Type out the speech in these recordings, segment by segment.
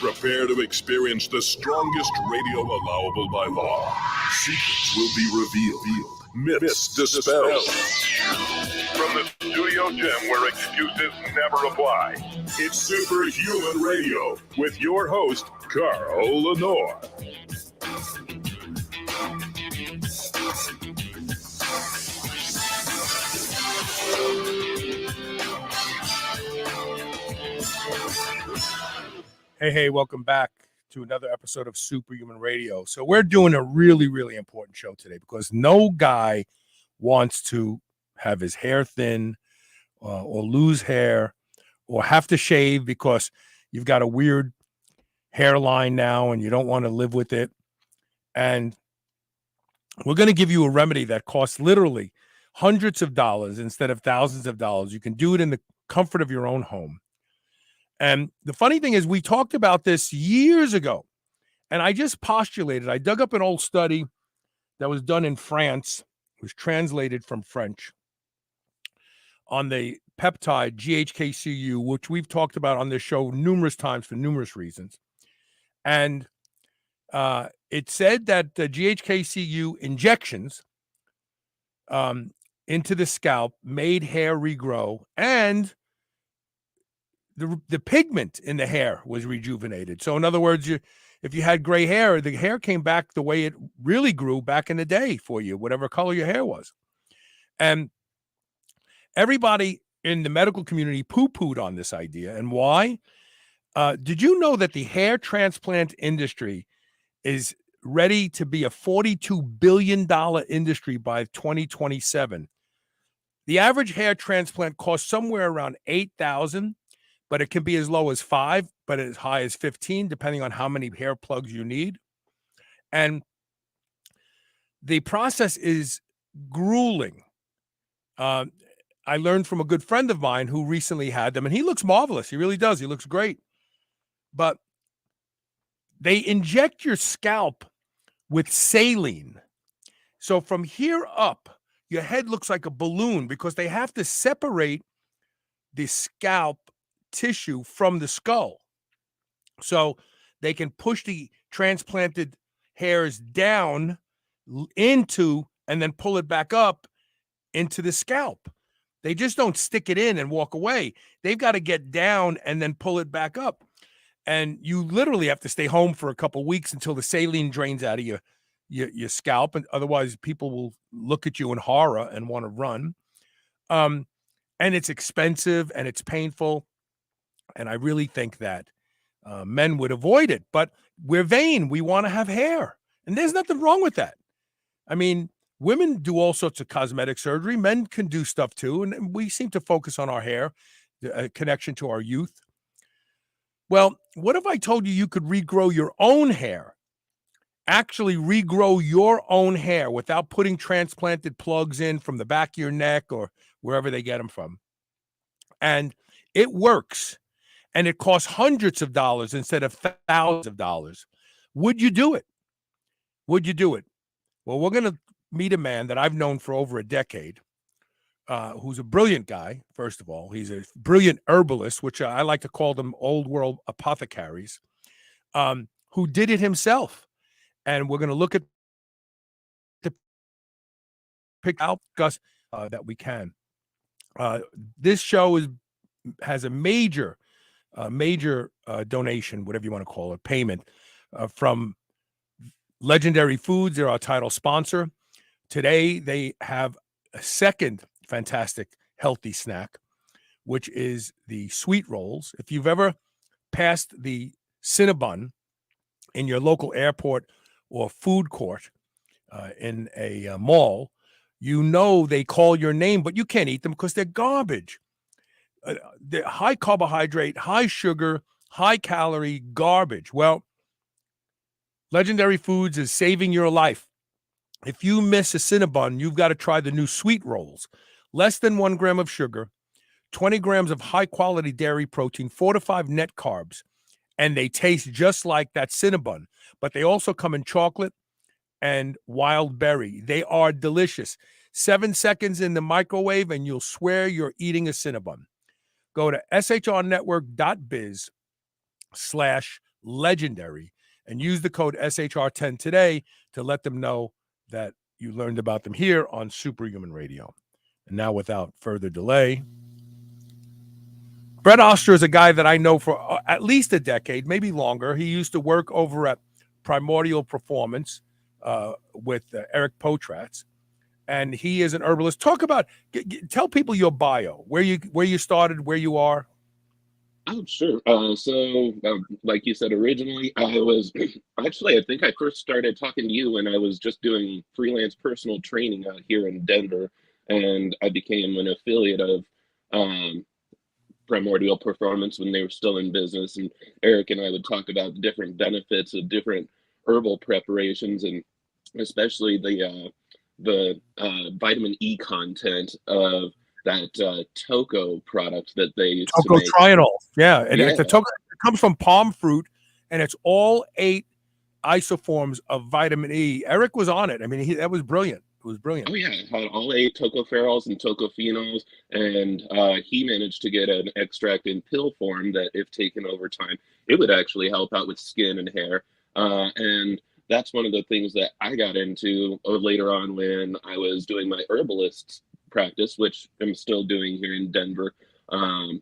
Prepare to experience the strongest radio allowable by law. Secrets will be revealed. Myths dispelled. From the studio gym where excuses never apply, it's Superhuman Radio with your host, Carl Lenore. Hey, welcome back to another episode of Superhuman Radio. So we're doing a really, really important show today because no guy wants to have his hair thin or lose hair or have to shave because you've got a weird hairline now and you don't want to live with it. And we're going to give you a remedy that costs literally hundreds of dollars instead of thousands of dollars. You can do it in the comfort of your own home. And the funny thing is, we talked about this years ago, and I just postulated. I dug up an old study that was done in France, was translated from French, on the peptide GHK-cu, which we've talked about on this show numerous times for numerous reasons. And it said that the GHK-cu injections into the scalp made hair regrow, and the pigment in the hair was rejuvenated. So in other words, if you had gray hair, the hair came back the way it really grew back in the day for you, whatever color your hair was. And everybody in the medical community poo-pooed on this idea. And why? Did you know that the hair transplant industry is ready to be a $42 billion industry by 2027? The average hair transplant costs somewhere around $8,000. But it can be as low as $5, but as high as $15, depending on how many hair plugs you need. And the process is grueling. I learned from a good friend of mine who recently had them, and he looks marvelous. He really does. He looks great. But they inject your scalp with saline. So from here up, your head looks like a balloon because they have to separate the scalp tissue from the skull so they can push the transplanted hairs down into and then pull it back up into the scalp. They just don't stick it in and walk away. They've got to get down and then pull it back up. And you literally have to stay home for a couple weeks until the saline drains out of your scalp. And otherwise people will look at you in horror and want to run. And it's expensive and it's painful. And I really think that men would avoid it, but we're vain. We want to have hair, and there's nothing wrong with that. I mean, women do all sorts of cosmetic surgery. Men can do stuff too, and we seem to focus on our hair, the connection to our youth. Well, what if I told you could regrow your own hair, actually regrow your own hair without putting transplanted plugs in from the back of your neck or wherever they get them from? And it works. And it costs hundreds of dollars instead of thousands of dollars. Would you do it? Would you do it? Well, we're going to meet a man that I've known for over a decade, who's a brilliant guy, first of all. He's a brilliant herbalist, which I like to call them old world apothecaries, who did it himself. And we're going to look at the pick out that we can. This show has a major donation, whatever you want to call it, payment from Legendary Foods. They're our title sponsor. Today, they have a second fantastic healthy snack, which is the sweet rolls. If you've ever passed the Cinnabon in your local airport or food court in a mall, you know they call your name, but you can't eat them because they're garbage. They're high carbohydrate, high sugar, high calorie garbage. Well, Legendary Foods is saving your life. If you miss a Cinnabon, you've got to try the new sweet rolls. Less than 1 gram of sugar, 20 grams of high quality dairy protein, 4 to 5 net carbs, and they taste just like that Cinnabon. But they also come in chocolate and wild berry. They are delicious. 7 seconds in the microwave, and you'll swear you're eating a Cinnabon. Go to shrnetwork.biz/ legendary. And use the code SHR10 today to let them know that you learned about them here on Superhuman Radio. And now, without further delay, Brett Oster is a guy that I know for at least a decade, maybe longer. He used to work over at Primordial Performance with Eric Potratz, and he is an herbalist. Talk about, tell people your bio, where you started, where you are. Oh, sure. Like you said, originally I was actually, I think I first started talking to you when I was just doing freelance personal training out here in Denver, and I became an affiliate of Primordial Performance when they were still in business. And Eric and I would talk about the different benefits of different herbal preparations, and especially the vitamin E content of that Toco product that they used to make. Tocotrienol. Yeah. And Yeah. the Toco, it comes from palm fruit, and it's all 8 isoforms of vitamin E. Eric was on it. I mean, that was brilliant. It was brilliant. Oh yeah, it had all 8 tocopherols and tocophenols, and he managed to get an extract in pill form that, if taken over time, it would actually help out with skin and hair. And that's one of the things that I got into later on when I was doing my herbalist practice, which I'm still doing here in Denver,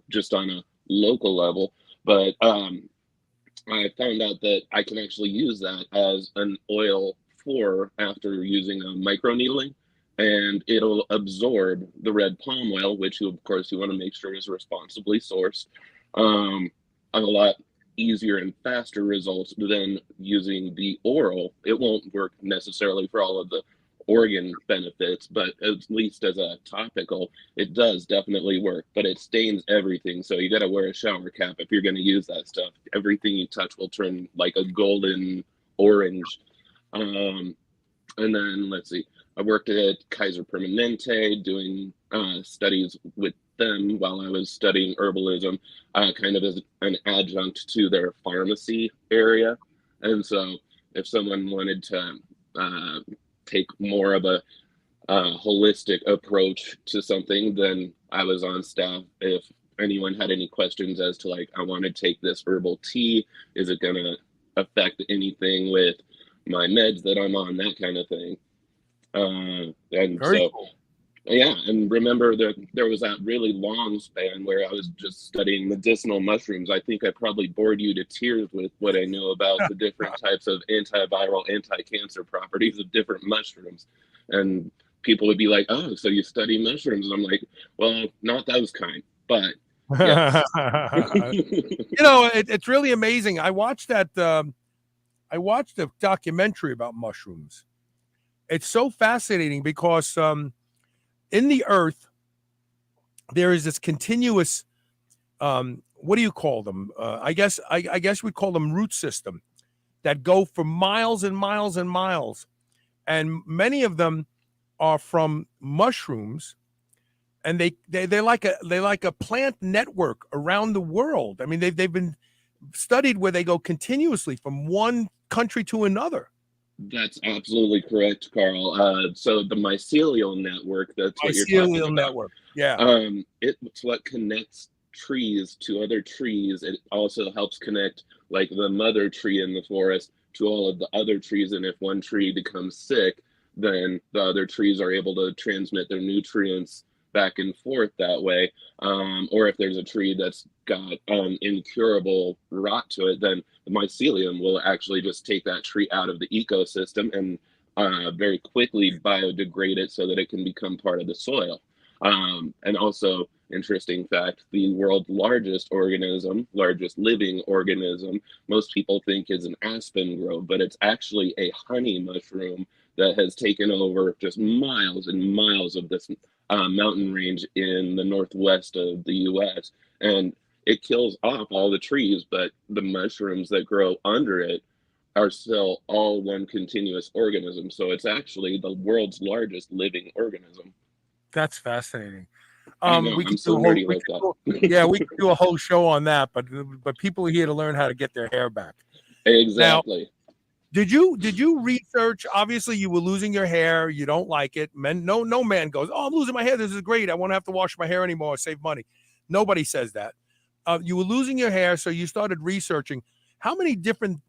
just on a local level. But I found out that I can actually use that as an oil for after using a microneedling, and it'll absorb the red palm oil, which of course you want to make sure is responsibly sourced. A lot easier and faster results than using the oral. It won't work necessarily for all of the organ benefits, but at least as a topical, it does definitely work. But it stains everything, so you got to wear a shower cap if you're going to use that stuff. Everything you touch will turn like a golden orange. And then let's see, I worked at Kaiser Permanente doing studies with them while I was studying herbalism, kind of as an adjunct to their pharmacy area. And so if someone wanted to take more of a holistic approach to something, then I was on staff. If anyone had any questions as to, like, I want to take this herbal tea, is it going to affect anything with my meds that I'm on, that kind of thing. And Very so cool. Yeah, and remember that there was that really long span where I was just studying medicinal mushrooms. I think I probably bored you to tears with what I know about the different types of antiviral, anti-cancer properties of different mushrooms. And people would be like, "Oh, so you study mushrooms?" And I'm like, "Well, not those kind, but yes." It's really amazing. I watched that. I watched a documentary about mushrooms. It's so fascinating because in the earth, there is this continuous, what do you call them? I guess we call them root system that go for miles and miles and miles. And many of them are from mushrooms, and they're like a plant network around the world. I mean, they've been studied where they go continuously from one country to another. That's absolutely correct, Carl. So the mycelial network, that's what you're talking about. Network. Yeah. It's what connects trees to other trees. It also helps connect, like, the mother tree in the forest to all of the other trees. And if one tree becomes sick, then the other trees are able to transmit their nutrients back and forth that way. Or if there's a tree that's got incurable rot to it, then the mycelium will actually just take that tree out of the ecosystem and very quickly biodegrade it so that it can become part of the soil. And also, interesting fact, the world's largest living organism, most people think is an aspen grove, but it's actually a honey mushroom that has taken over just miles and miles of this mountain range in the northwest of the US. And it kills off all the trees, but the mushrooms that grow under it are still all one continuous organism. So it's actually the world's largest living organism. That's fascinating. I know, I'm so nerdy like that. Yeah, we could do a whole show on that, but people are here to learn how to get their hair back. Exactly. Now, did you research? Obviously, you were losing your hair. You don't like it. No man goes, "Oh, I'm losing my hair. This is great. I won't have to wash my hair anymore. Save money." Nobody says that. You were losing your hair, so you started researching. how many different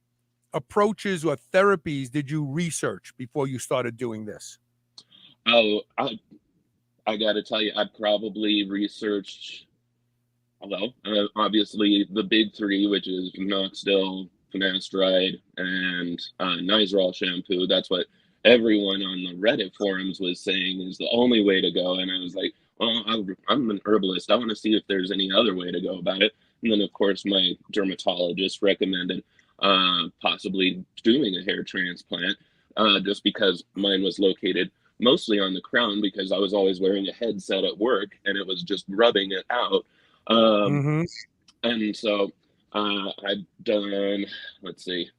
approaches or therapies did you research before you started doing this? Oh, I got to tell you, I probably researched, although obviously the big three, which is minoxidil, finasteride, and Nizoral shampoo. That's what everyone on the Reddit forums was saying is the only way to go. And I was like, well, I'm an herbalist. I want to see if there's any other way to go about it. And then, of course, my dermatologist recommended possibly doing a hair transplant, just because mine was located mostly on the crown, because I was always wearing a headset at work and it was just rubbing it out. Mm-hmm. And so I've done, let's see,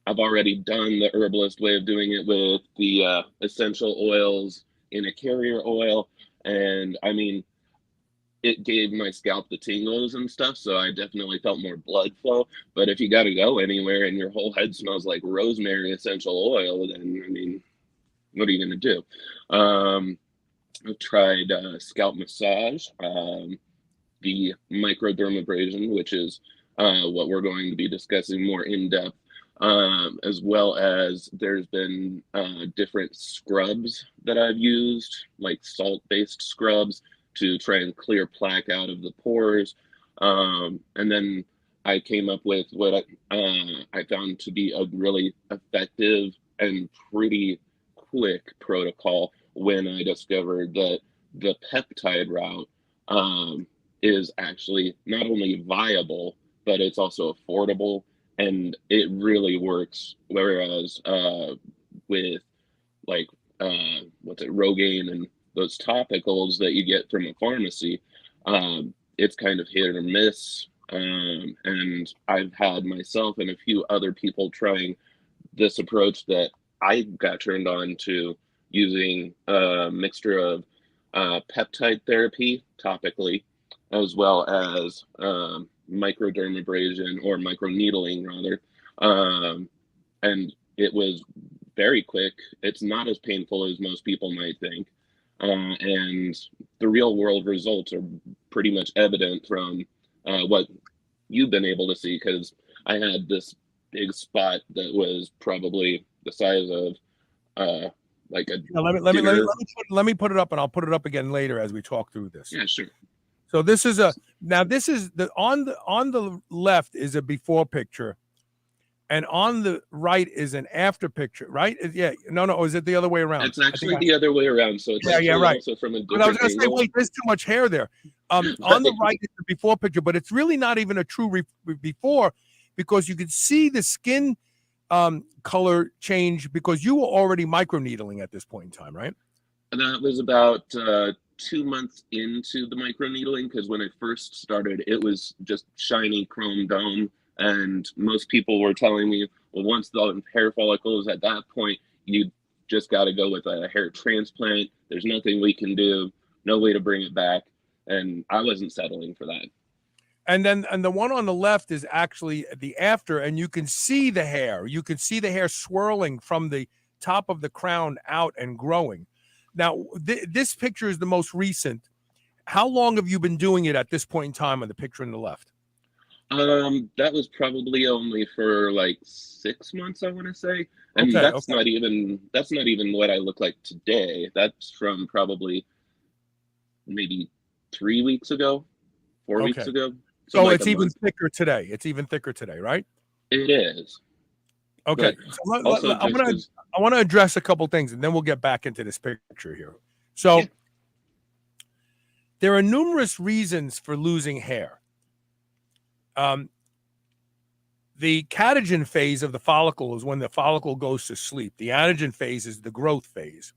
I've already done the herbalist way of doing it with the essential oils in a carrier oil. And I mean, it gave my scalp the tingles and stuff, so I definitely felt more blood flow. But if you got to go anywhere and your whole head smells like rosemary essential oil, then I mean, what are you going to do? I've tried scalp massage, the microdermabrasion, which is what we're going to be discussing more in depth, as well as there's been different scrubs that I've used, like salt-based scrubs to try and clear plaque out of the pores. And then I came up with what I found to be a really effective and pretty quick protocol when I discovered that the peptide route is actually not only viable, but it's also affordable, and it really works. Whereas with like Rogaine and those topicals that you get from a pharmacy, it's kind of hit or miss. And I've had myself and a few other people trying this approach that I got turned on to, using a mixture of peptide therapy topically, as well as microdermabrasion, or microneedling rather. And it was very quick. It's not as painful as most people might think. And the real world results are pretty much evident from what you've been able to see, because I had this big spot that was probably the size of like a let me put it up, and I'll put it up again later as we talk through this. Yeah, sure. So this is the on the left is a before picture, and on the right is an after picture, right? Yeah, no, is it the other way around? It's actually the other way around. So it's right. Also from a different but I was going to say, angle. wait, there's too much hair there. On the right is the before picture, but it's really not even a true before, because you can see the skin color change, because you were already microneedling at this point in time, right? And that was about 2 months into the microneedling, because when I first started, it was just shiny chrome dome. And most people were telling me, well, once the hair follicles at that point, you just got to go with a hair transplant. There's nothing we can do, no way to bring it back. And I wasn't settling for that. And the one on the left is actually the after, and you can see the hair. You can see the hair swirling from the top of the crown out and growing. Now, this picture is the most recent. How long have you been doing it at this point in time on the picture on the left? That was probably only for like 6 months, I want to say. And that's not even what I look like today. That's from probably maybe 3 weeks ago, 4 weeks ago. So like it's even thicker today. It's even thicker today, right? It is. Okay. So I want to address a couple things, and then we'll get back into this picture here. So there are numerous reasons for losing hair. The catagen phase of the follicle is when the follicle goes to sleep. The anagen phase is the growth phase.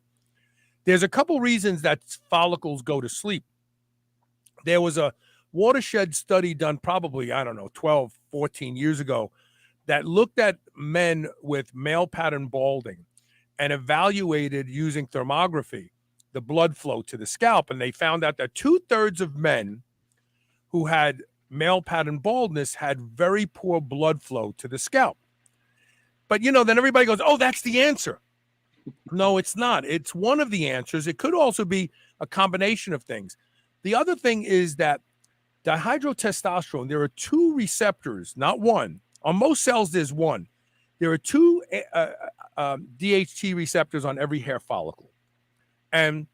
There's a couple reasons that follicles go to sleep. There was a watershed study done probably, 12, 14 years ago, that looked at men with male pattern balding and evaluated using thermography the blood flow to the scalp. And they found out that 2/3 of men who had male pattern baldness had very poor blood flow to the scalp. But, then everybody goes, oh, that's the answer. No, it's not. It's one of the answers. It could also be a combination of things. The other thing is that dihydrotestosterone, there are 2 receptors, not one, On most cells, there's one. There are two DHT receptors on every hair follicle. And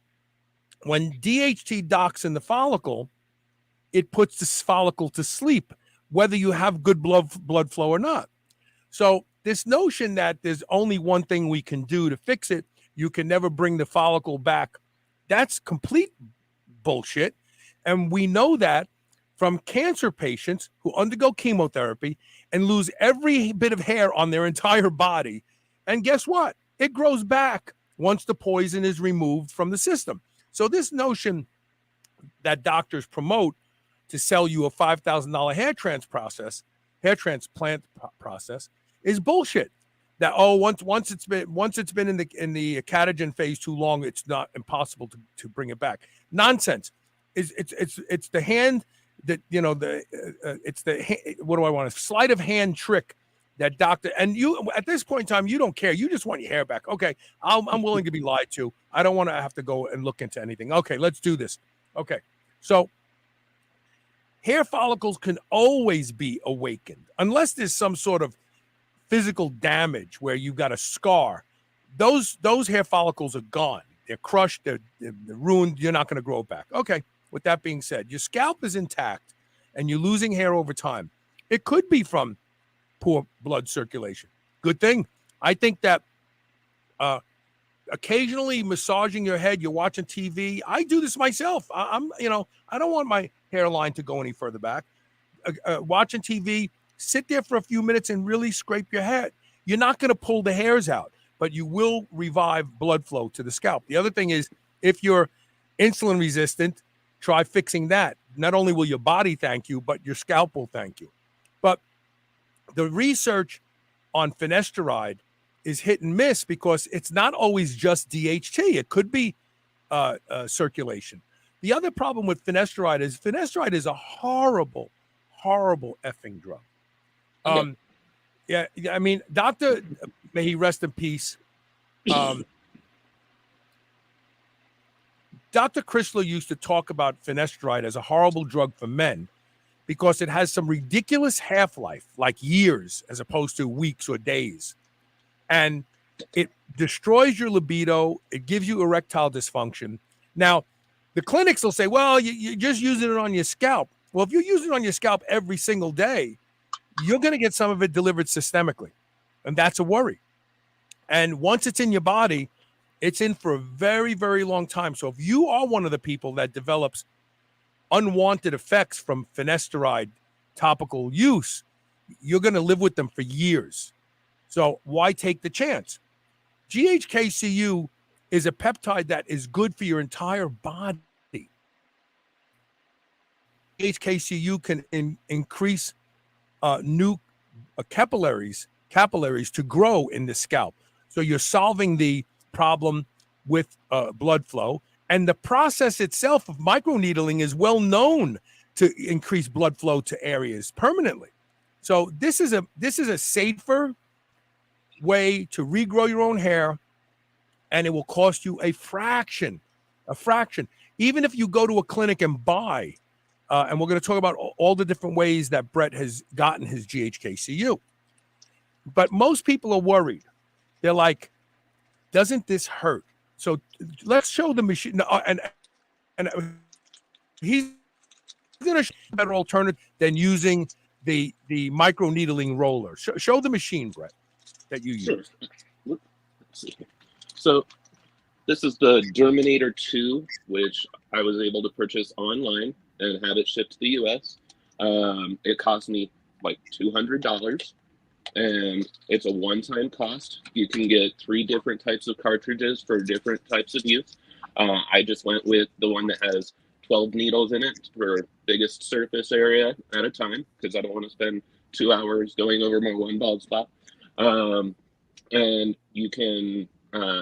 when DHT docks in the follicle, it puts this follicle to sleep, whether you have good blood flow or not. So this notion that there's only one thing we can do to fix it, you can never bring the follicle back, that's complete bullshit. And we know that from cancer patients who undergo chemotherapy and lose every bit of hair on their entire body. And guess what? It grows back once the poison is removed from the system. So this notion that doctors promote to sell you a $5,000 hair transplant process is bullshit. That once it's been in the catagen phase too long, it's not impossible to bring it back. Nonsense. It's the hand that it's the what do I want, a sleight of hand trick that doctor, and you at this point in time you don't care, you just want your hair back. Okay, I'm willing to be lied to. I don't want to have to go and look into anything. Okay, let's do this. Okay, so hair follicles can always be awakened unless there's some sort of physical damage where you've got a scar. Those hair follicles are gone. They're crushed. They're ruined. You're not going to grow it back. Okay. With that being said, your scalp is intact and you're losing hair over time. It could be from poor blood circulation. Good thing. I think that occasionally massaging your head, you're watching TV. I do this myself. I don't want my hairline to go any further back. Watching TV, sit there for a few minutes and really scrape your head. You're not going to pull the hairs out, but you will revive blood flow to the scalp. The other thing is, if you're insulin resistant, try fixing that. Not only will your body thank you, but your scalp will thank you. But the research on finasteride is hit and miss because it's not always just DHT. It could be circulation. The other problem with finasteride is a horrible, horrible effing drug. Yeah, I mean, Dr. May he rest in peace. Dr. Chrysler used to talk about finasteride as a horrible drug for men because it has some ridiculous half-life, like years, as opposed to weeks or days. And it destroys your libido. It gives you erectile dysfunction. Now, the clinics will say, well, you're just using it on your scalp. Well, if you're using it on your scalp every single day, you're going to get some of it delivered systemically. And that's a worry. And once it's in your body, it's in for a very, very long time. So if you are one of the people that develops unwanted effects from finasteride topical use, you're going to live with them for years. So why take the chance? GHK-cu is a peptide that is good for your entire body. GHK-cu can increase new capillaries to grow in the scalp. So you're solving the problem with blood flow, and the process itself of microneedling is well known to increase blood flow to areas permanently. So this is a safer way to regrow your own hair, and it will cost you a fraction. Even if you go to a clinic and buy, and we're going to talk about all the different ways that Brett has gotten his GHK-cu. But most people are worried. They're like, doesn't this hurt? So let's show the machine. And he's going to show a better alternative than using the microneedling roller. Show the machine, Brett, that you use. Let's see. So this is the Derminator 2, which I was able to purchase online and had it shipped to the U.S. It cost me like $200. And it's a one-time cost. You can get 3 different types of cartridges for different types of use. I just went with the one that has 12 needles in it for biggest surface area at a time, because I don't want to spend 2 hours going over my one bald spot. And you can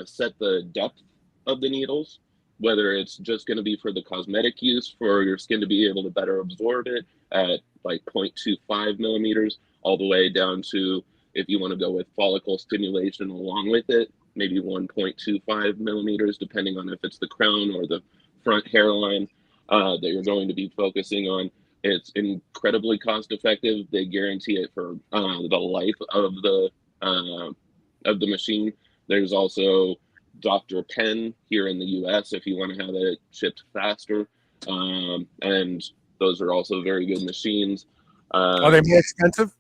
set the depth of the needles, whether it's just going to be for the cosmetic use, for your skin to be able to better absorb it at like 0.25 millimeters, all the way down to, if you want to go with follicle stimulation along with it, maybe 1.25 millimeters, depending on if it's the crown or the front hairline that you're going to be focusing on. It's incredibly cost effective. They guarantee it for the life of the machine. There's also Dr. Pen here in the U.S. if you want to have it shipped faster, and those are also very good machines. Are they more expensive?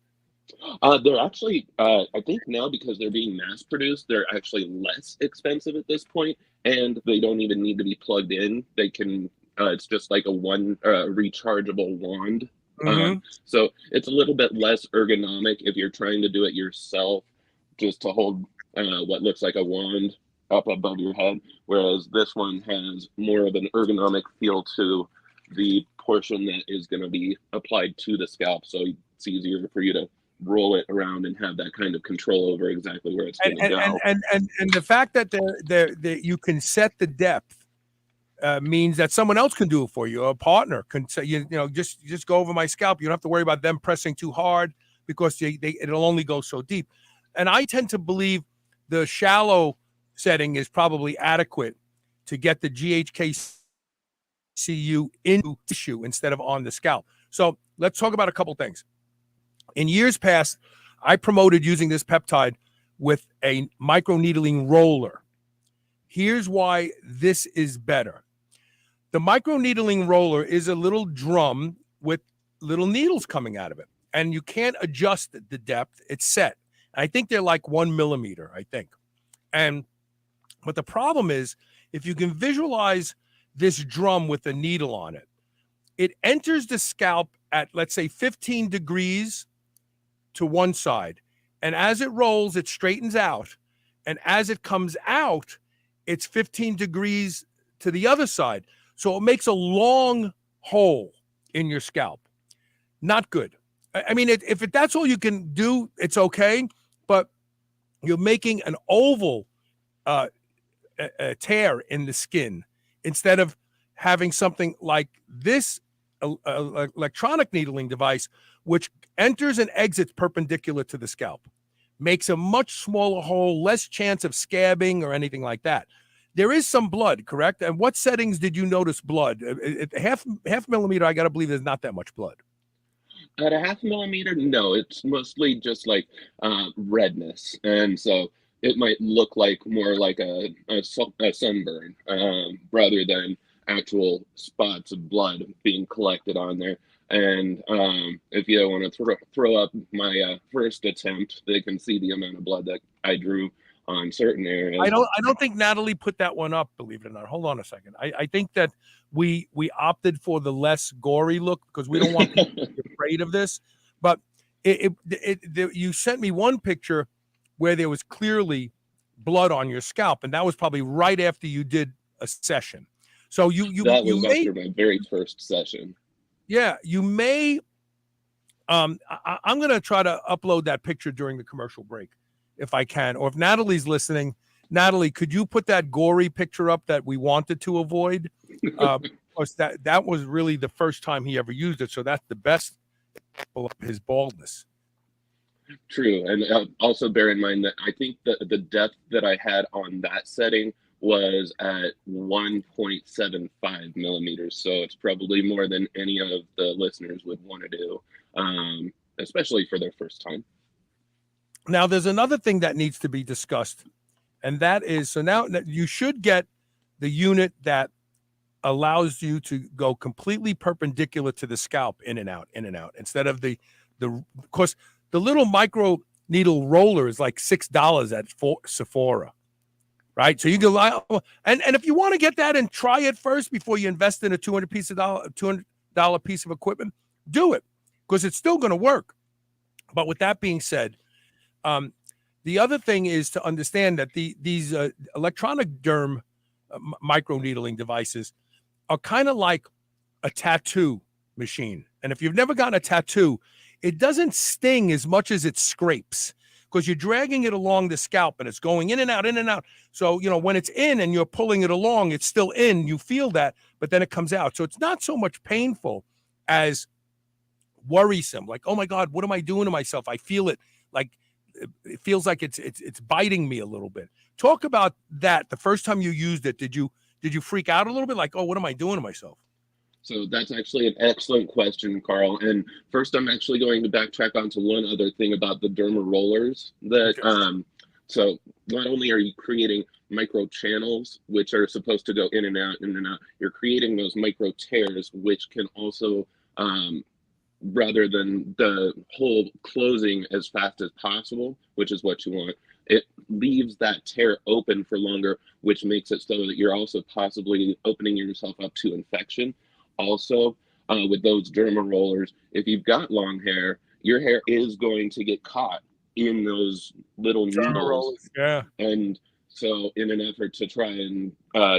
They're actually, I think now because they're being mass produced, they're actually less expensive at this point, and they don't even need to be plugged in. They can, it's just like a rechargeable wand. Mm-hmm. So it's a little bit less ergonomic if you're trying to do it yourself, just to hold what looks like a wand up above your head, whereas this one has more of an ergonomic feel to the portion that is going to be applied to the scalp. So it's easier for you to roll it around and have that kind of control over exactly where it's going to go. And the fact that you can set the depth means that someone else can do it for you. A partner can say, just go over my scalp. You don't have to worry about them pressing too hard because it'll only go so deep. And I tend to believe the shallow setting is probably adequate to get the GHK-cu into tissue instead of on the scalp. So let's talk about a couple things. In years past, I promoted using this peptide with a microneedling roller. Here's why this is better. The microneedling roller is a little drum with little needles coming out of it, and you can't adjust the depth. It's set. I think they're like 1 millimeter, I think. But the problem is, if you can visualize this drum with a needle on it, it enters the scalp at, let's say, 15 degrees to one side. And as it rolls, it straightens out. And as it comes out, it's 15 degrees to the other side. So it makes a long hole in your scalp. Not good. I mean, if that's all you can do, it's okay. But you're making an oval a tear in the skin instead of having something like this electronic needling device, which enters and exits perpendicular to the scalp, makes a much smaller hole, less chance of scabbing or anything like that. There is some blood, correct? And what settings did you notice blood? Half millimeter, I got to believe there's not that much blood. At a 0.5 millimeter, no, it's mostly just like redness. And so it might look like more like a sunburn rather than actual spots of blood being collected on there. And if you want to throw up my first attempt, they can see the amount of blood that I drew on certain areas. I don't think Natalie put that one up, believe it or not. Hold on a second. I think that we opted for the less gory look because we don't want people to be afraid of this. But you sent me one picture where there was clearly blood on your scalp, and that was probably right after you did a session. So that was after my very first session. Yeah, you may. I'm going to try to upload that picture during the commercial break, if I can, or if Natalie's listening. Natalie, could you put that gory picture up that we wanted to avoid? Because that was really the first time he ever used it, so that's the best of his baldness. True, and also bear in mind that I think that the depth that I had on that setting was at 1.75 millimeters, so it's probably more than any of the listeners would want to do, especially for their first time. Now, there's another thing that needs to be discussed, and that is, so now you should get the unit that allows you to go completely perpendicular to the scalp, in and out, instead of of course, the little micro needle roller is like $6 at Sephora, right? So you go, and if you want to get that and try it first before you invest in a $200 piece of equipment, do it, because it's still going to work. But with that being said, the other thing is to understand that these electronic derm microneedling devices are kind of like a tattoo machine. And if you've never gotten a tattoo, it doesn't sting as much as it scrapes, because you're dragging it along the scalp and it's going in and out, in and out. So, when it's in and you're pulling it along, it's still in, you feel that, but then it comes out. So it's not so much painful as worrisome. Like, oh my God, what am I doing to myself? I feel it, like it feels like it's biting me a little bit. Talk about that. The first time you used it, did you freak out a little bit? Like, oh, what am I doing to myself? So that's actually an excellent question, Carl. And first, I'm actually going to backtrack onto one other thing about the derma rollers. That Okay. so not only are you creating micro channels, which are supposed to go in and out, in and out, you're creating those micro tears, which can also, rather than the hole closing as fast as possible, which is what you want, it leaves that tear open for longer, which makes it so that you're also possibly opening yourself up to infection. Also, with those derma rollers, if you've got long hair, your hair is going to get caught in those little Derma needles. rollers. Yeah. And so, in an effort to try and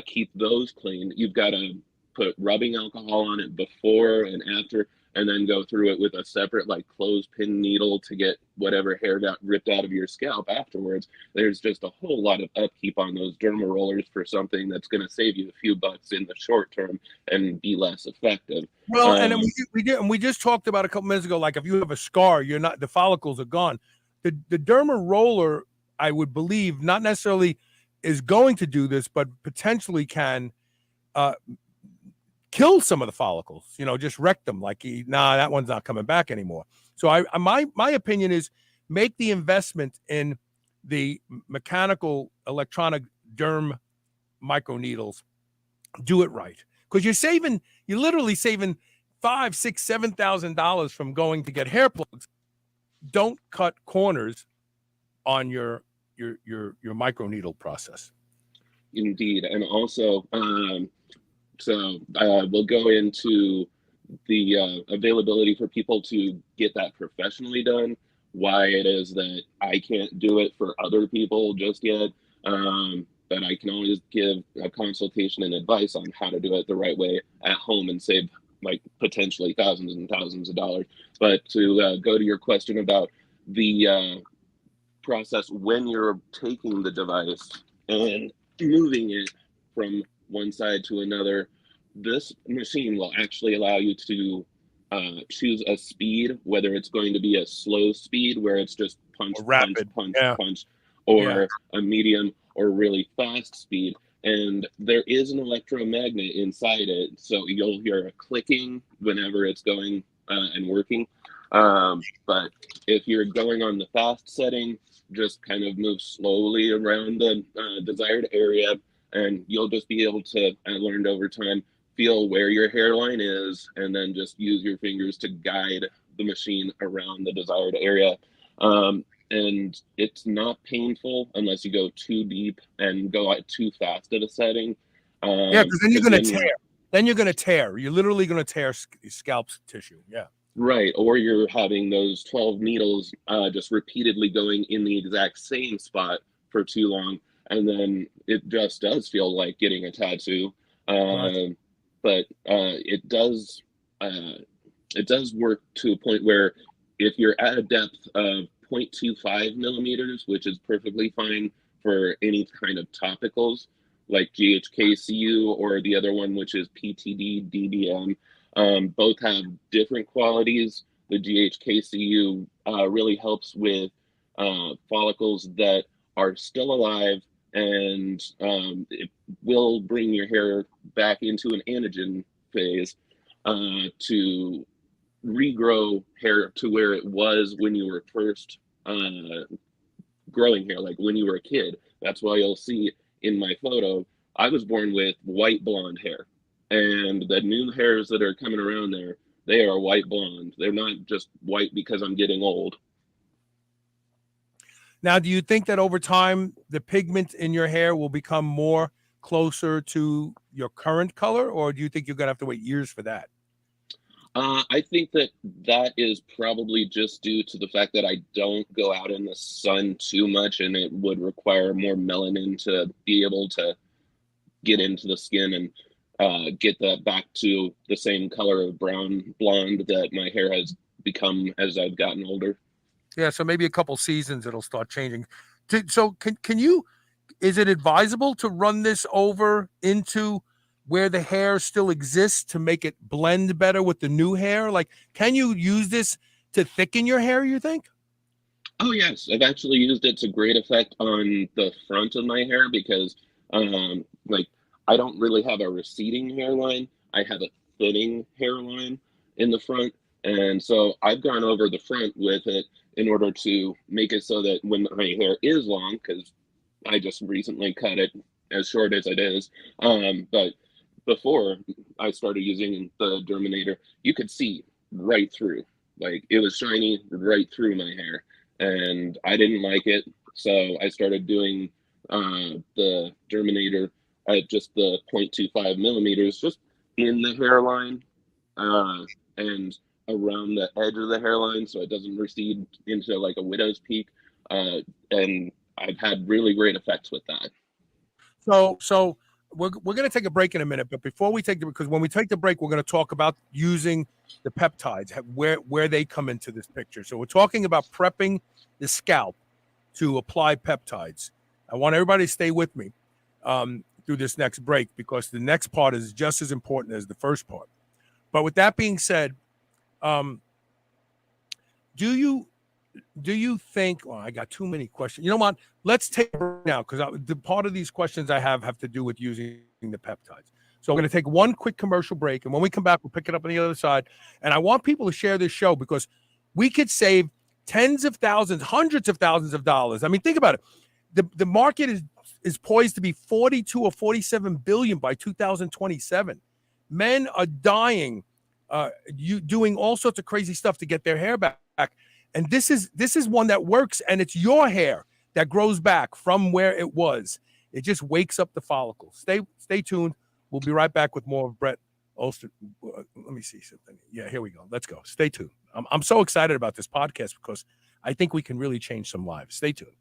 keep those clean, you've got to put rubbing alcohol on it before and after, and then go through it with a separate, like, clothespin needle to get whatever hair got ripped out of your scalp afterwards. There's just a whole lot of upkeep on those derma rollers for something that's going to save you a few bucks in the short term and be less effective. Well, and then we just talked about a couple minutes ago, like if you have a scar, you're not, the follicles are gone. The derma roller, I would believe, not necessarily is going to do this, but potentially can kill some of the follicles, just wreck them. Like, that one's not coming back anymore. So my opinion is make the investment in the mechanical electronic derm microneedles. Do it right, because you're literally saving $5,000, $6,000, $7,000 from going to get hair plugs. Don't cut corners on your microneedle process. Indeed. And also, so we'll go into the availability for people to get that professionally done, why it is that I can't do it for other people just yet, but I can always give a consultation and advice on how to do it the right way at home and save, like, potentially thousands and thousands of dollars. But to go to your question about the process when you're taking the device and moving it from one side to another, this machine will actually allow you to choose a speed, whether it's going to be a slow speed where it's just punch, punch, Rapid. punch, Yeah. punch, or Yeah. a medium or really fast speed. And there is an electromagnet inside it, so you'll hear a clicking whenever it's going and working. But if you're going on the fast setting, just kind of move slowly around the desired area, and you'll just be able to, I learned over time, feel where your hairline is, and then just use your fingers to guide the machine around the desired area. And it's not painful unless you go too deep and go out too fast at a setting. Yeah, because then you're going to then tear. Then you're going to tear. You're literally going to tear scalp tissue. Yeah. Right, or you're having those 12 needles just repeatedly going in the exact same spot for too long, and then it just does feel like getting a tattoo. Right. But it does work to a point where if you're at a depth of 0.25 millimeters, which is perfectly fine for any kind of topicals like GHK-cu or the other one, which is PTD DBM. Both have different qualities. The GHK-cu really helps with follicles that are still alive, and it will bring your hair back into an anagen phase to regrow hair to where it was when you were first growing hair, like when you were a kid. That's why you'll see in my photo, I was born with white blonde hair. And the new hairs that are coming around there, they are white blonde. They're not just white because I'm getting old. Now, do you think that over time the pigment in your hair will become more closer to your current color, or do you think you're going to have to wait years for that? I think that is probably just due to the fact that I don't go out in the sun too much, and it would require more melanin to be able to get into the skin and get that back to the same color of brown blonde that my hair has become as I've gotten older. Yeah, so maybe a couple seasons it'll start changing. So can you, is it advisable to run this over into where the hair still exists to make it blend better with the new hair? Like, can you use this to thicken your hair, you think? Oh yes, I've actually used it to great effect on the front of my hair because like I don't really have a receding hairline. I have a thinning hairline in the front. And so I've gone over the front with it in order to make it so that when my hair is long, because I just recently cut it as short as it is, but before I started using the Derminator, you could see right through. Like, it was shiny right through my hair, and I didn't like it. So I started doing the Derminator at just the 0.25 millimeters, just in the hairline and around the edge of the hairline, so it doesn't recede into like a widow's peak. And I've had really great effects with that. So we're going to take a break in a minute, but before we take because when we take the break, we're going to talk about using the peptides, where they come into this picture. So we're talking about prepping the scalp to apply peptides. I want everybody to stay with me through this next break, because the next part is just as important as the first part. But with that being said, do you think? Well, I got too many questions. You know what? Let's take a break now, because the part of these questions I have to do with using the peptides. So I'm going to take one quick commercial break, and when we come back, we'll pick it up on the other side. And I want people to share this show, because we could save tens of thousands, hundreds of thousands of dollars. I mean, think about it. The market is poised to be 42 or 47 billion by 2027. Men are dying, doing all sorts of crazy stuff to get their hair back. And this is one that works, and it's your hair that grows back from where it was. It just wakes up the follicles. Stay tuned. We'll be right back with more of Brett Oster. Let me see something. Yeah, here we go. Let's go. Stay tuned. I'm so excited about this podcast, because I think we can really change some lives. Stay tuned.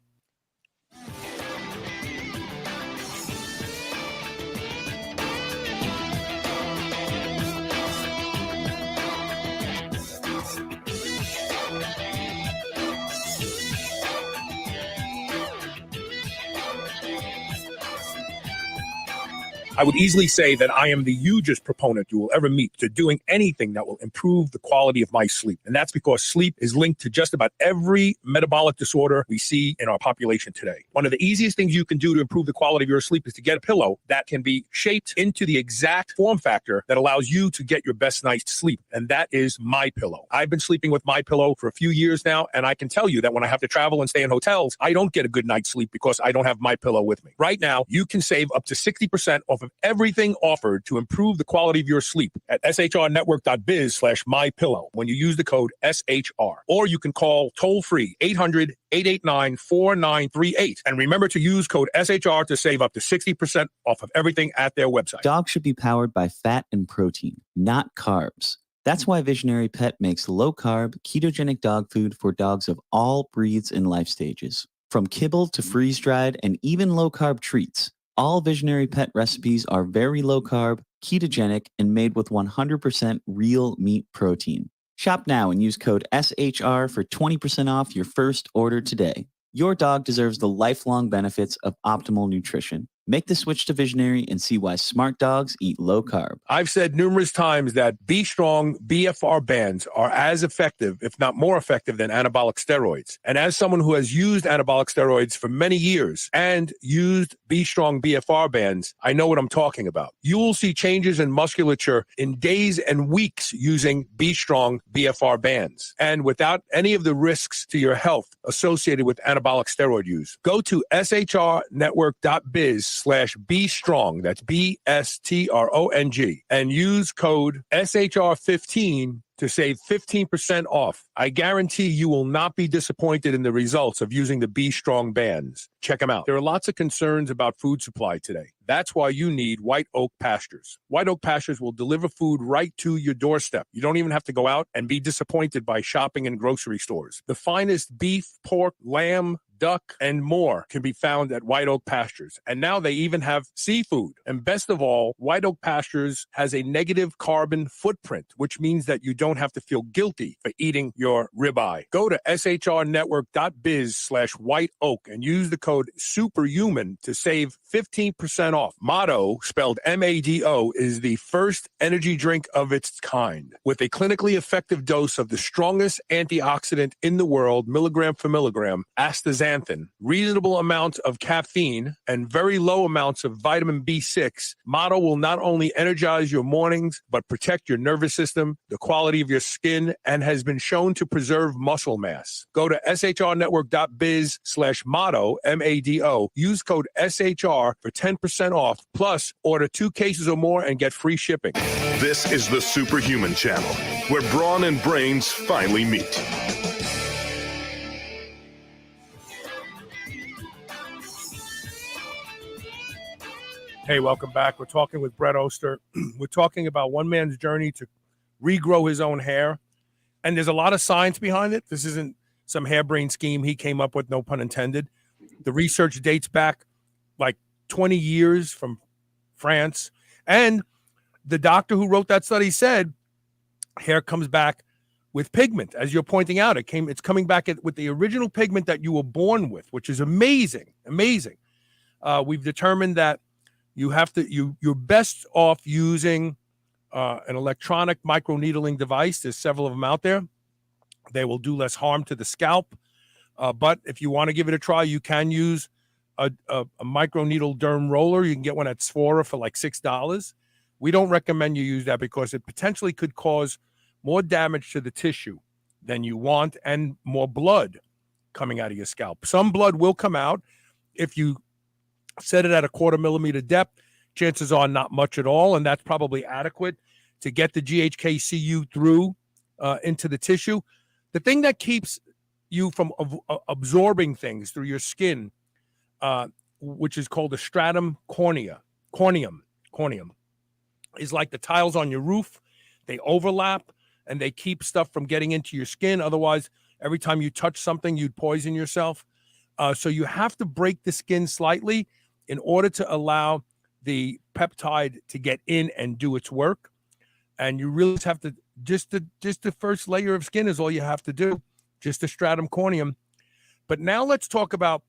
I would easily say that I am the hugest proponent you will ever meet to doing anything that will improve the quality of my sleep. And that's because sleep is linked to just about every metabolic disorder we see in our population today. One of the easiest things you can do to improve the quality of your sleep is to get a pillow that can be shaped into the exact form factor that allows you to get your best night's sleep. And that is MyPillow. I've been sleeping with MyPillow for a few years now, and I can tell you that when I have to travel and stay in hotels, I don't get a good night's sleep because I don't have MyPillow with me. Right now, you can save up to 60% off of everything offered to improve the quality of your sleep at shrnetwork.biz/mypillow when you use the code SHR. Or you can call toll-free 800-889-4938. And remember to use code SHR to save up to 60% off of everything at their website. Dogs should be powered by fat and protein, not carbs. That's why Visionary Pet makes low-carb, ketogenic dog food for dogs of all breeds and life stages. From kibble to freeze-dried and even low-carb treats, all Visionary Pet recipes are very low-carb, ketogenic, and made with 100% real meat protein. Shop now and use code SHR for 20% off your first order today. Your dog deserves the lifelong benefits of optimal nutrition. Make the switch to Visionary and see why smart dogs eat low carb. I've said numerous times that Be Strong BFR bands are as effective, if not more effective, than anabolic steroids. And as someone who has used anabolic steroids for many years and used Be Strong BFR bands, I know what I'm talking about. You will see changes in musculature in days and weeks using Be Strong BFR bands, and without any of the risks to your health associated with anabolic steroid use. Go to shrnetwork.biz/be strong. That's BSTRONG, and use code SHR15 to save 15% off. I guarantee you will not be disappointed in the results of using the Be Strong bands. Check them out. There are lots of concerns about food supply today. That's why you need White Oak Pastures. White Oak Pastures will deliver food right to your doorstep. You don't even have to go out and be disappointed by shopping in grocery stores. The finest beef, pork, lamb, duck, and more can be found at White Oak Pastures. And now they even have seafood. And best of all, White Oak Pastures has a negative carbon footprint, which means that you don't have to feel guilty for eating your ribeye. Go to shrnetwork.biz/white oak and use the code SUPERHUMAN to save 15% off. Motto, spelled MADO, is the first energy drink of its kind, with a clinically effective dose of the strongest antioxidant in the world, milligram for milligram, astaxanthin. zeaxanthin, reasonable amounts of caffeine, and very low amounts of vitamin B6, Motto will not only energize your mornings, but protect your nervous system, the quality of your skin, and has been shown to preserve muscle mass. Go to shrnetwork.biz/Motto, MADO. Use code SHR for 10% off. Plus, order 2 cases or more and get free shipping. This is the Superhuman Channel, where brawn and brains finally meet. Hey, welcome back. We're talking with Brett Oster. We're talking about one man's journey to regrow his own hair. And there's a lot of science behind it. This isn't some harebrained scheme he came up with, no pun intended. The research dates back like 20 years from France. And the doctor who wrote that study said hair comes back with pigment. As you're pointing out, it's coming back with the original pigment that you were born with, which is amazing, amazing. We've determined that you're best off using an electronic microneedling device. There's several of them out there. They will do less harm to the scalp. But if you want to give it a try, you can use a microneedle derm roller. You can get one at Sephora for like $6. We don't recommend you use that because it potentially could cause more damage to the tissue than you want and more blood coming out of your scalp. Some blood will come out if you set it at a 1/4 millimeter depth. Chances are not much at all, and that's probably adequate to get the GHK-cu through into the tissue. The thing that keeps you from absorbing things through your skin, which is called the stratum corneum, is like the tiles on your roof. They overlap, and they keep stuff from getting into your skin. Otherwise, every time you touch something, you'd poison yourself. So you have to break the skin slightly in order to allow the peptide to get in and do its work. And you really have to, just the first layer of skin is all you have to do, just the stratum corneum. But now let's talk about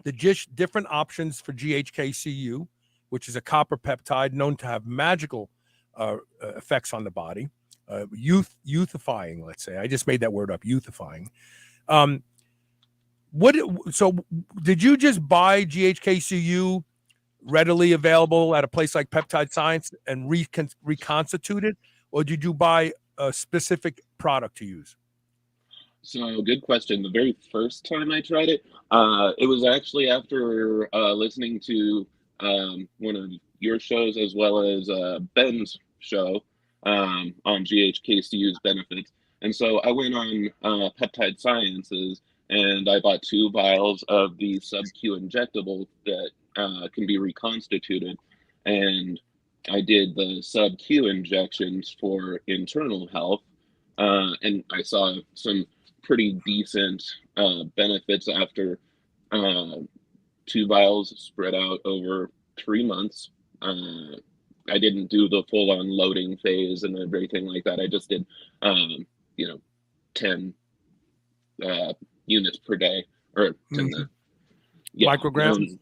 the different options for GHK-cu, which is a copper peptide known to have magical effects on the body, youthifying, let's say. I just made that word up, youthifying. So did you just buy GHK-cu readily available at a place like Peptide Science and reconstitute it, or did you buy a specific product to use? So, good question. The very first time I tried it, it was actually after listening to one of your shows as well as Ben's show on GHK-cu's benefits. And so I went on Peptide Sciences and I bought 2 vials of the sub-Q injectable that can be reconstituted. And I did the sub-Q injections for internal health. And I saw some pretty decent benefits after 2 vials spread out over 3 months. I didn't do the full-on loading phase and everything like that. I just did, 10 units per day, or 10 micrograms.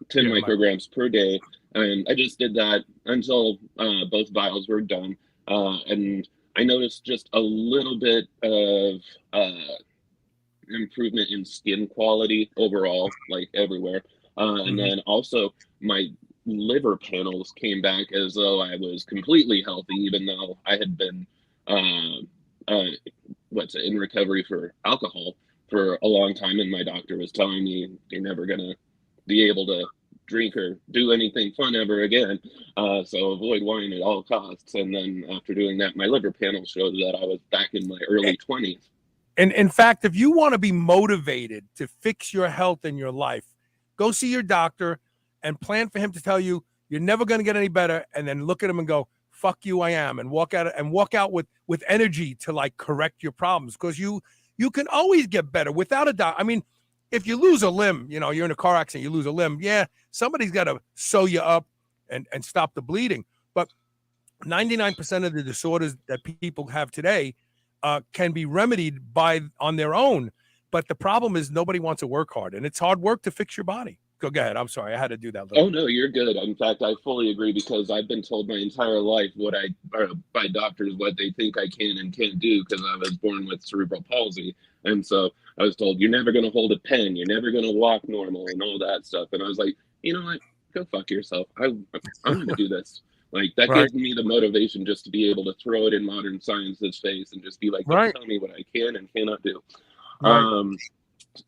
10 micrograms per day, and I just did that until both vials were done, and I noticed just a little bit of improvement in skin quality overall, like everywhere, and then also my liver panels came back as though I was completely healthy, even though I had been in recovery for alcohol for a long time, and my doctor was telling me you're never gonna be able to drink or do anything fun ever again, so avoid wine at all costs. And then after doing that, my liver panel showed that I was back in my early 20s. And in fact, if you want to be motivated to fix your health in your life, go see your doctor and plan for him to tell you you're never going to get any better, and then look at him and go, fuck you, I am, and walk out with energy to like correct your problems, because you can always get better without a doubt. I mean, if you lose a limb, you're in a car accident, you lose a limb, somebody's got to sew you up and stop the bleeding. But 99% of the disorders that people have today can be remedied on their own. But the problem is nobody wants to work hard, and it's hard work to fix your body. Go ahead. I'm sorry. I had to do that. Oh no, you're good. In fact, I fully agree because I've been told my entire life by doctors what they think I can and can't do because I was born with cerebral palsy, and so I was told you're never going to hold a pen, you're never going to walk normal, and all that stuff. And I was like, you know what? Go fuck yourself. I'm going to do this. Like that Right. gives me the motivation just to be able to throw it in modern science's face and just be like, don't tell me what I can and cannot do. Right.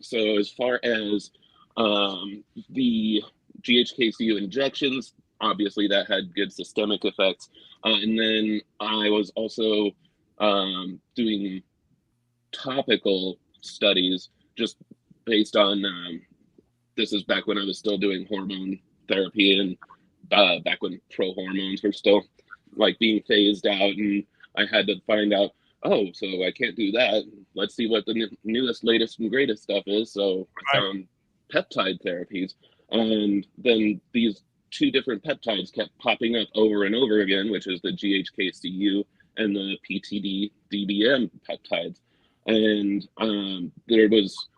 So as far as the GHK-cu injections, obviously that had good systemic effects. And then I was also doing topical studies just based on, this is back when I was still doing hormone therapy and back when pro hormones were still like being phased out, and I had to find out, oh, so I can't do that. Let's see what the newest, latest, and greatest stuff is. So I found peptide therapies, and then these two different peptides kept popping up over and over again, which is the GHK-cu and the PTD-DBM peptides. And there was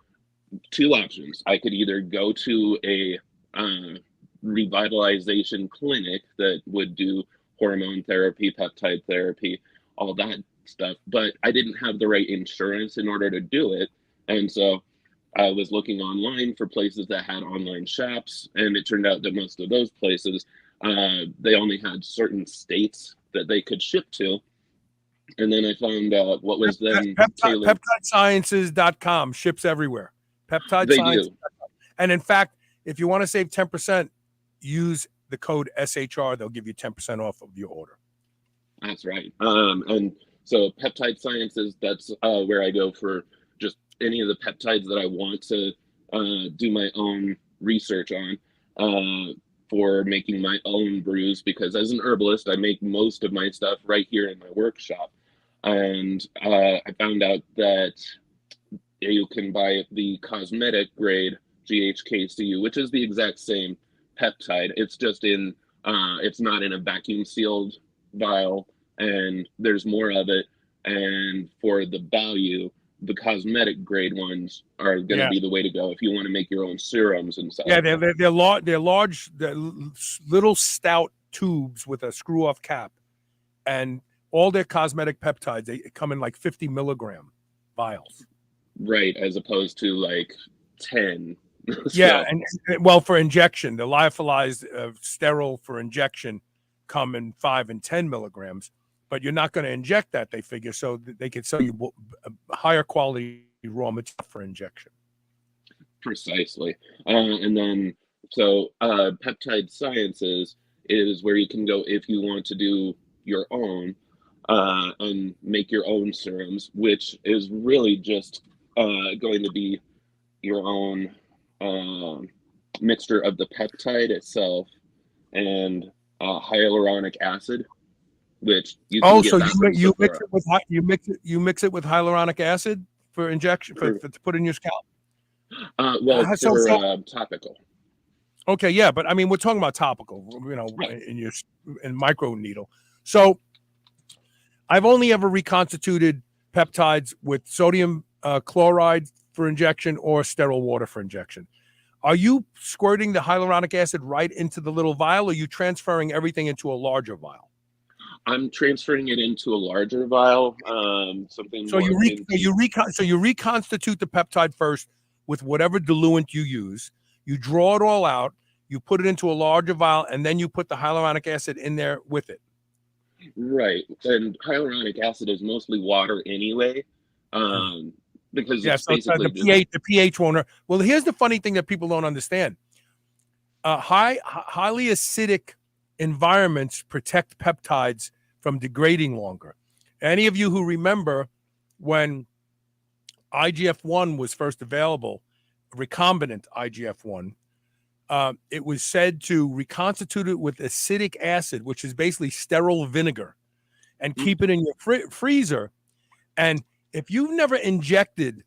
two options. I could either go to a revitalization clinic that would do hormone therapy, peptide therapy, all that stuff, but I didn't have the right insurance in order to do it. And so I was looking online for places that had online shops, and it turned out that most of those places, they only had certain states that they could ship to. And then I found out what was then PeptideSciences.com ships everywhere. Peptide They Sciences. do. And in fact, if you want to save 10%, use the code SHR. They'll give you 10% off of your order. That's right. And so Peptide Sciences, that's where I go for just any of the peptides that I want to do my own research on for making my own brews, because as an herbalist, I make most of my stuff right here in my workshop. And I found out that you can buy the cosmetic grade GHK-cu, which is the exact same peptide. It's just in, it's not in a vacuum sealed vial, and there's more of it. And for the value, the cosmetic grade ones are going to be the way to go if you want to make your own serums and stuff. Yeah, they're large, they're little stout tubes with a screw off cap, and all their cosmetic peptides, they come in like 50 milligram vials. Right, as opposed to like 10. Yeah, and well, for injection, the lyophilized sterile for injection come in 5 and 10 milligrams, but you're not going to inject that, they figure, so they can sell you a higher quality raw material for injection. Precisely. And then, so Peptide Sciences is where you can go if you want to do your own and make your own serums, which is really just going to be your own mixture of the peptide itself and hyaluronic acid, which you can get you mix it with hyaluronic acid for injection to put in your scalp. Topical. Okay, yeah, but I mean, we're talking about topical, right. in microneedle. So I've only ever reconstituted peptides with sodium chloride for injection or sterile water for injection. Are you squirting the hyaluronic acid right into the little vial, or are you transferring everything into a larger vial? I'm transferring it into a larger vial. So you reconstitute the peptide first with whatever diluent you use. You draw it all out. You put it into a larger vial, and then you put the hyaluronic acid in there with it. Right, and hyaluronic acid is mostly water anyway. Because the pH won't hurt. Well, here's the funny thing that people don't understand. Highly acidic environments protect peptides from degrading longer. Any of you who remember when IGF-1 was first available, recombinant IGF-1, it was said to reconstitute it with acidic acid, which is basically sterile vinegar, and keep it in your freezer. And if you've never injected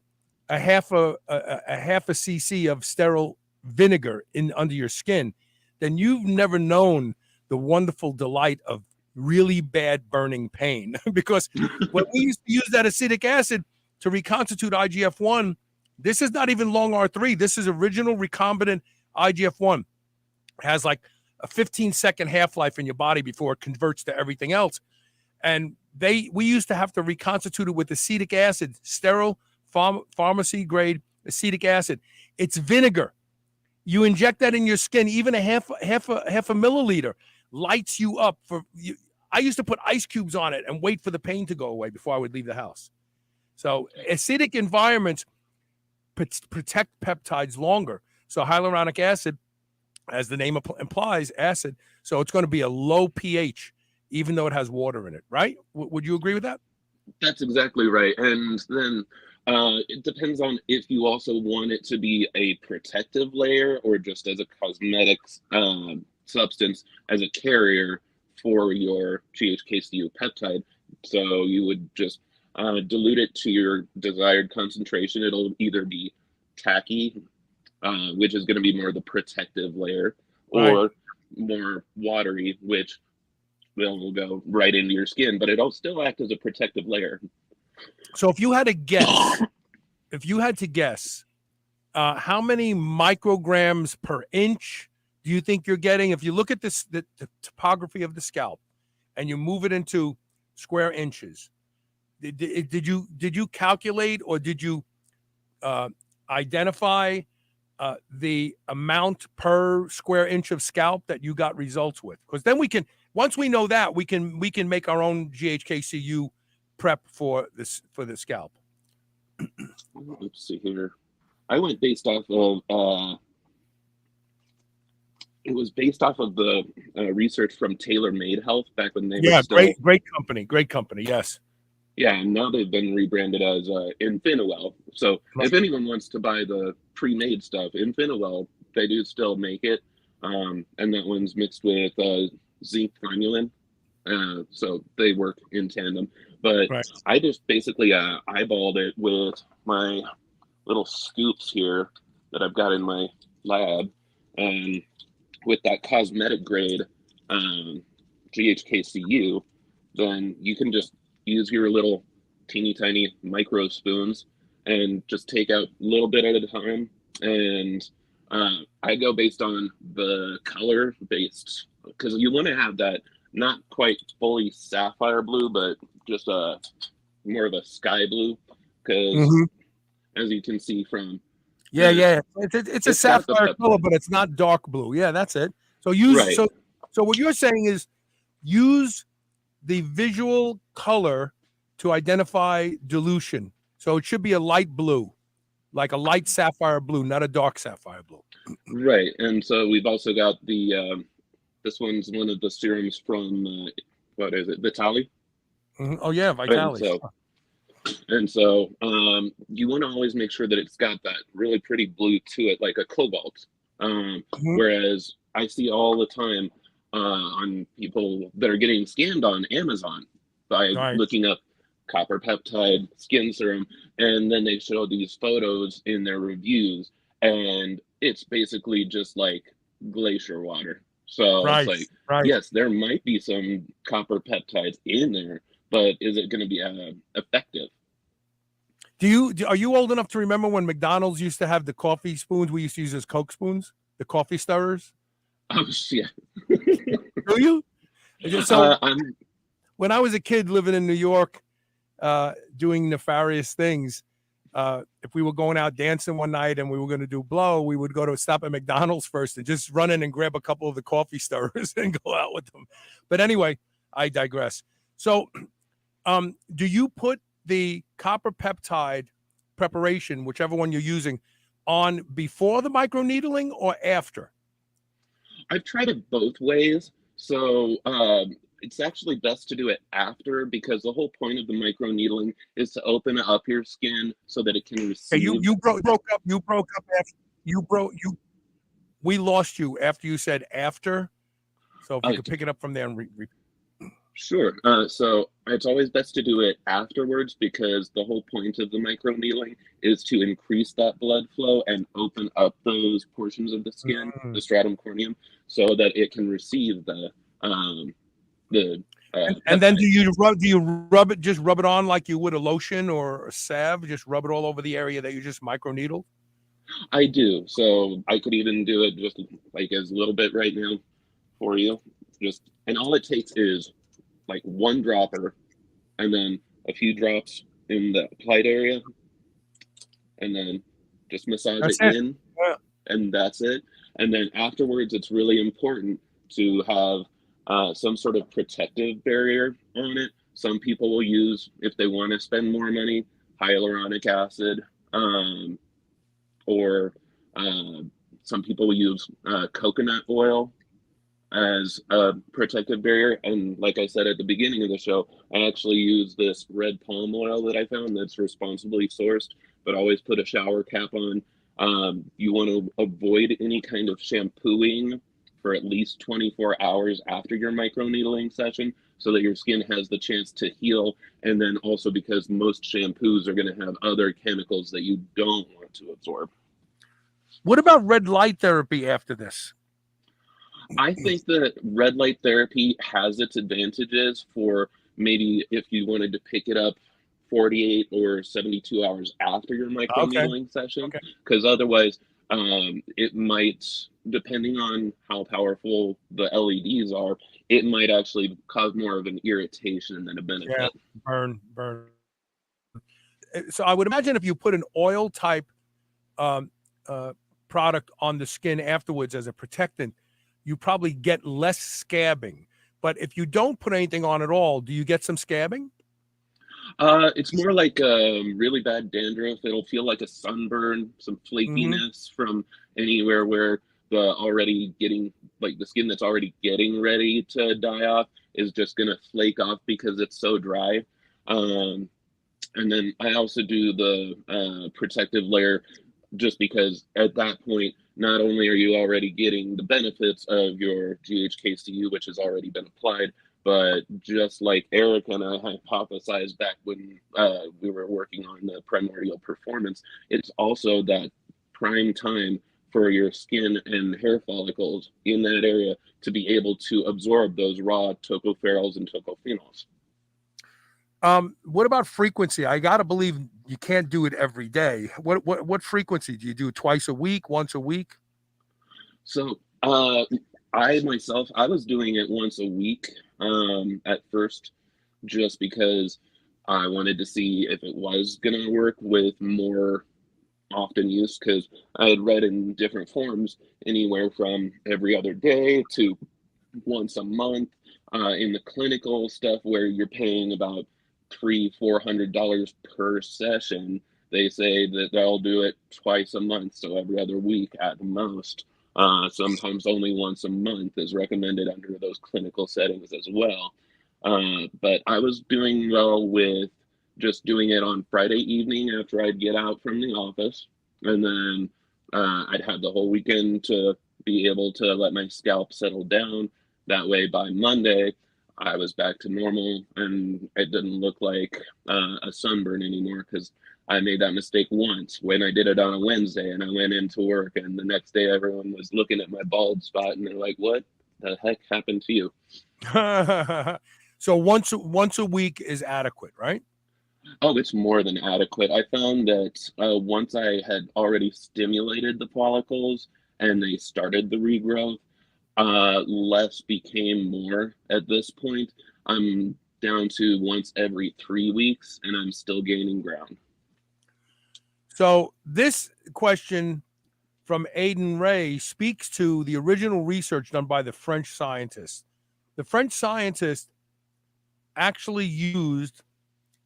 a half a cc of sterile vinegar under your skin, then you've never known the wonderful delight of really bad burning pain. Because when we used to use that acidic acid to reconstitute IGF-1, this is not even long R3. This is original recombinant IGF-1 has like a 15-second half-life in your body before it converts to everything else. And we used to have to reconstitute it with acetic acid, sterile pharmacy grade acetic acid. It's vinegar. You inject that in your skin, even a half a milliliter lights you up. I used to put ice cubes on it and wait for the pain to go away before I would leave the house. So acidic environments protect peptides longer. So hyaluronic acid, as the name implies, acid. So it's going to be a low pH, even though it has water in it, right? Would you agree with that? That's exactly right. And then it depends on if you also want it to be a protective layer or just as a cosmetic substance, as a carrier for your GHK-cu peptide. So you would just dilute it to your desired concentration. It'll either be tacky, which is going to be more the protective layer, or more watery, which will go right into your skin, but it'll still act as a protective layer. So if you had to guess, how many micrograms per inch do you think you're getting? If you look at the topography of the scalp and you move it into square inches, did you calculate, or did you identify the amount per square inch of scalp that you got results with? Because then once we know that, we can make our own GHK-cu prep for the scalp. Let's see here. I went based off of it was based off of the research from Tailor Made Health back when they were still... great company, yes. Yeah, and now they've been rebranded as Infinawell. So if anyone wants to buy the pre-made stuff, Infinawell, they do still make it, and that one's mixed with zinc granulin, so they work in tandem. But I just basically eyeballed it with my little scoops here that I've got in my lab, and with that cosmetic grade GHK-cu, then you can just use your little teeny tiny micro spoons and just take out a little bit at a time. And I go based on the color based, because you want to have that not quite fully sapphire blue, but just more of a sky blue, because as you can see from it's a sapphire color, but it's not dark blue. Yeah, that's it. So so what you're saying is use the visual color to identify dilution. So it should be a light blue, like a light sapphire blue, not a dark sapphire blue. Right. And so we've also got the this one's one of the serums from what is it, Vitali? Oh yeah, Vitali. And so you want to always make sure that it's got that really pretty blue to it, like a cobalt. Whereas I see all the time on people that are getting scammed on Amazon by looking up copper peptide skin serum, and then they show these photos in their reviews, and it's basically just like glacier water. So it's like, yes, there might be some copper peptides in there, but is it going to be effective? Are you old enough to remember when McDonald's used to have the coffee spoons we used to use as Coke spoons, the coffee stirrers? Oh shit! Do you? So when I was a kid living in New York, doing nefarious things, if we were going out dancing one night and we were going to do blow, we would stop at McDonald's first and just run in and grab a couple of the coffee stirrers and go out with them. But anyway, I digress. So, do you put the copper peptide preparation, whichever one you're using, on before the microneedling or after? I've tried it both ways. So it's actually best to do it after, because the whole point of the microneedling is to open up your skin so that it can receive. Hey, you broke up after we lost you after you said after. So if you could pick it up from there and Sure. So it's always best to do it afterwards, because the whole point of the microneedling is to increase that blood flow and open up those portions of the skin, the stratum corneum, so that it can receive the and then do you rub it on like you would a lotion or a salve? Just rub it all over the area that you just microneedled? I do. So I could even do it just like as a little bit right now for you. And all it takes is like one dropper and then a few drops in the applied area and then just massage That's it it. in, Yeah. and that's it. And then afterwards, it's really important to have some sort of protective barrier on it. Some people will use, if they want to spend more money, hyaluronic acid, um, or uh, some people will use coconut oil as a protective barrier. And like I said at the beginning of the show, I actually use this red palm oil that I found that's responsibly sourced, but always put a shower cap on. You want to avoid any kind of shampooing for at least 24 hours after your microneedling session so that your skin has the chance to heal. And then also because most shampoos are going to have other chemicals that you don't want to absorb. What about red light therapy after this? I think that red light therapy has its advantages for maybe if you wanted to pick it up 48 or 72 hours after your Okay. microneedling session, Okay. because otherwise it might, depending on how powerful the LEDs are, it might actually cause more of an irritation than a benefit. Yeah. Burn. So I would imagine if you put an oil type um, product on the skin afterwards as a protectant, you probably get less scabbing. But if you don't put anything on at all, do you get some scabbing? It's more like really bad dandruff. It'll feel like a sunburn, some flakiness from anywhere where the skin that's already getting ready to die off is just gonna flake off because it's so dry. Um, and then I also do the protective layer just because at that point, not only are you already getting the benefits of your GHK-cu, which has already been applied, but just like Eric and I hypothesized back when we were working on the primordial performance, it's also that prime time for your skin and hair follicles in that area to be able to absorb those raw tocopherols and tocophenols. What about frequency? I gotta believe you can't do it every day. What frequency do you do? Twice a week? Once a week? So I myself, I was doing it once a week at first, just because I wanted to see if it was gonna work with more often use. Because I had read in different forms anywhere from every other day to once a month. In the clinical stuff where you're paying about $300-400 per session, they say that they'll do it twice a month, so every other week at the most. Sometimes only once a month is recommended under those clinical settings as well. But I was doing well with just doing it on Friday evening after I'd get out from the office, and then I'd have the whole weekend to be able to let my scalp settle down. That way, by Monday, I was back to normal and it didn't look like a sunburn anymore, because I made that mistake once when I did it on a Wednesday and I went into work, and the next day everyone was looking at my bald spot and they're like, "What the heck happened to you?" So once a week is adequate, right? Oh, it's more than adequate. I found that once I had already stimulated the follicles and they started the regrowth, less became more at this point. I'm down to once every 3 weeks and I'm still gaining ground. So this question from Aiden Ray speaks to the original research done by the French scientists. The French scientists actually used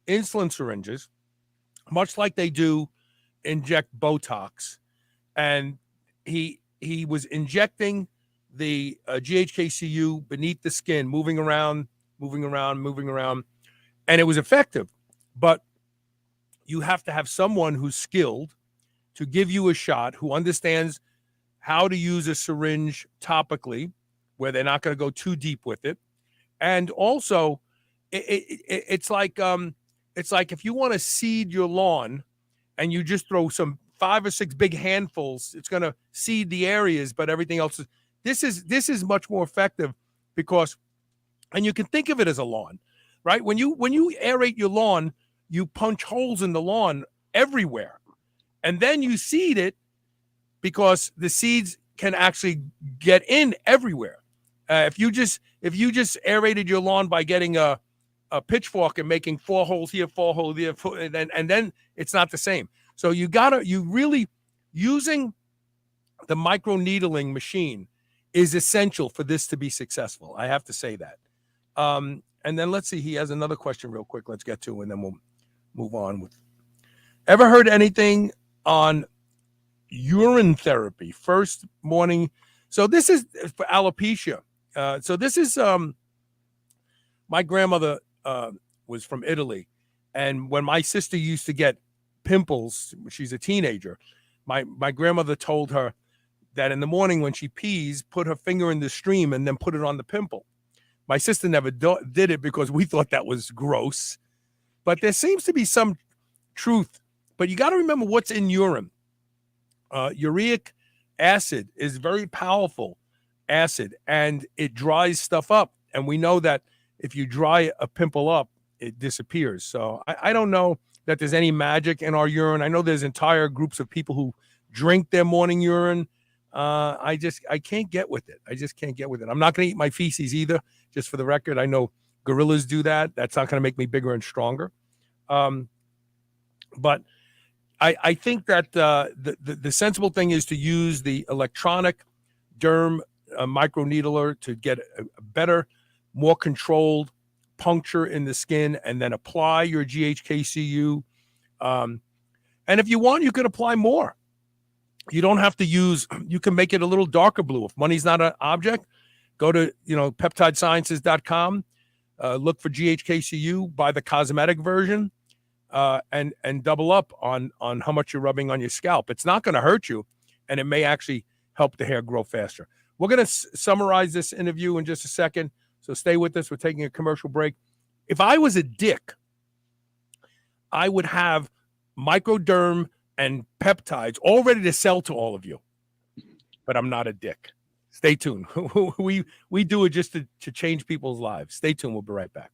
insulin syringes, much like they do inject Botox, and he was injecting the GHK-cu beneath the skin, moving around, and it was effective. But you have to have someone who's skilled to give you a shot, who understands how to use a syringe topically, where they're not going to go too deep with it. And also, it's like if you want to seed your lawn and you just throw some 5 or 6 big handfuls, it's going to seed the areas, but everything else is. This is much more effective because, and you can think of it as a lawn, right? When you aerate your lawn, you punch holes in the lawn everywhere, and then you seed it, because the seeds can actually get in everywhere. If you just aerated your lawn by getting a pitchfork and making 4 holes here, 4 holes there, and then it's not the same. So you really using the microneedling machine is essential for this to be successful. I have to say that. And then let's see, he has another question real quick. Let's get to, and then we'll move on with. Ever heard anything on urine therapy? First morning. So this is for alopecia. So this is my grandmother was from Italy, and when my sister used to get pimples, she's a teenager, my grandmother told her that in the morning when she pees, put her finger in the stream and then put it on the pimple. My sister never did it because we thought that was gross, but there seems to be some truth. But you got to remember what's in urine. Uric acid is very powerful acid, and it dries stuff up. And we know that if you dry a pimple up, it disappears. So I don't know that there's any magic in our urine. I know there's entire groups of people who drink their morning urine. I can't get with it. I just can't get with it. I'm not going to eat my feces either, just for the record. I know gorillas do that. That's not going to make me bigger and stronger. But I think that the sensible thing is to use the electronic derm microneedler to get a better, more controlled puncture in the skin, and then apply your GHK-cu. And if you want, you could apply more. You don't have to use, you can make it a little darker blue. If money's not an object, go to, peptidesciences.com, look for GHK-cu, buy the cosmetic version, and double up on how much you're rubbing on your scalp. It's not going to hurt you, and it may actually help the hair grow faster. We're going to summarize this interview in just a second, so stay with us. We're taking a commercial break. If I was a dick, I would have microderm and peptides all ready to sell to all of you, but I'm not a dick. Stay tuned. we do it just to change people's lives. Stay tuned. We'll be right back.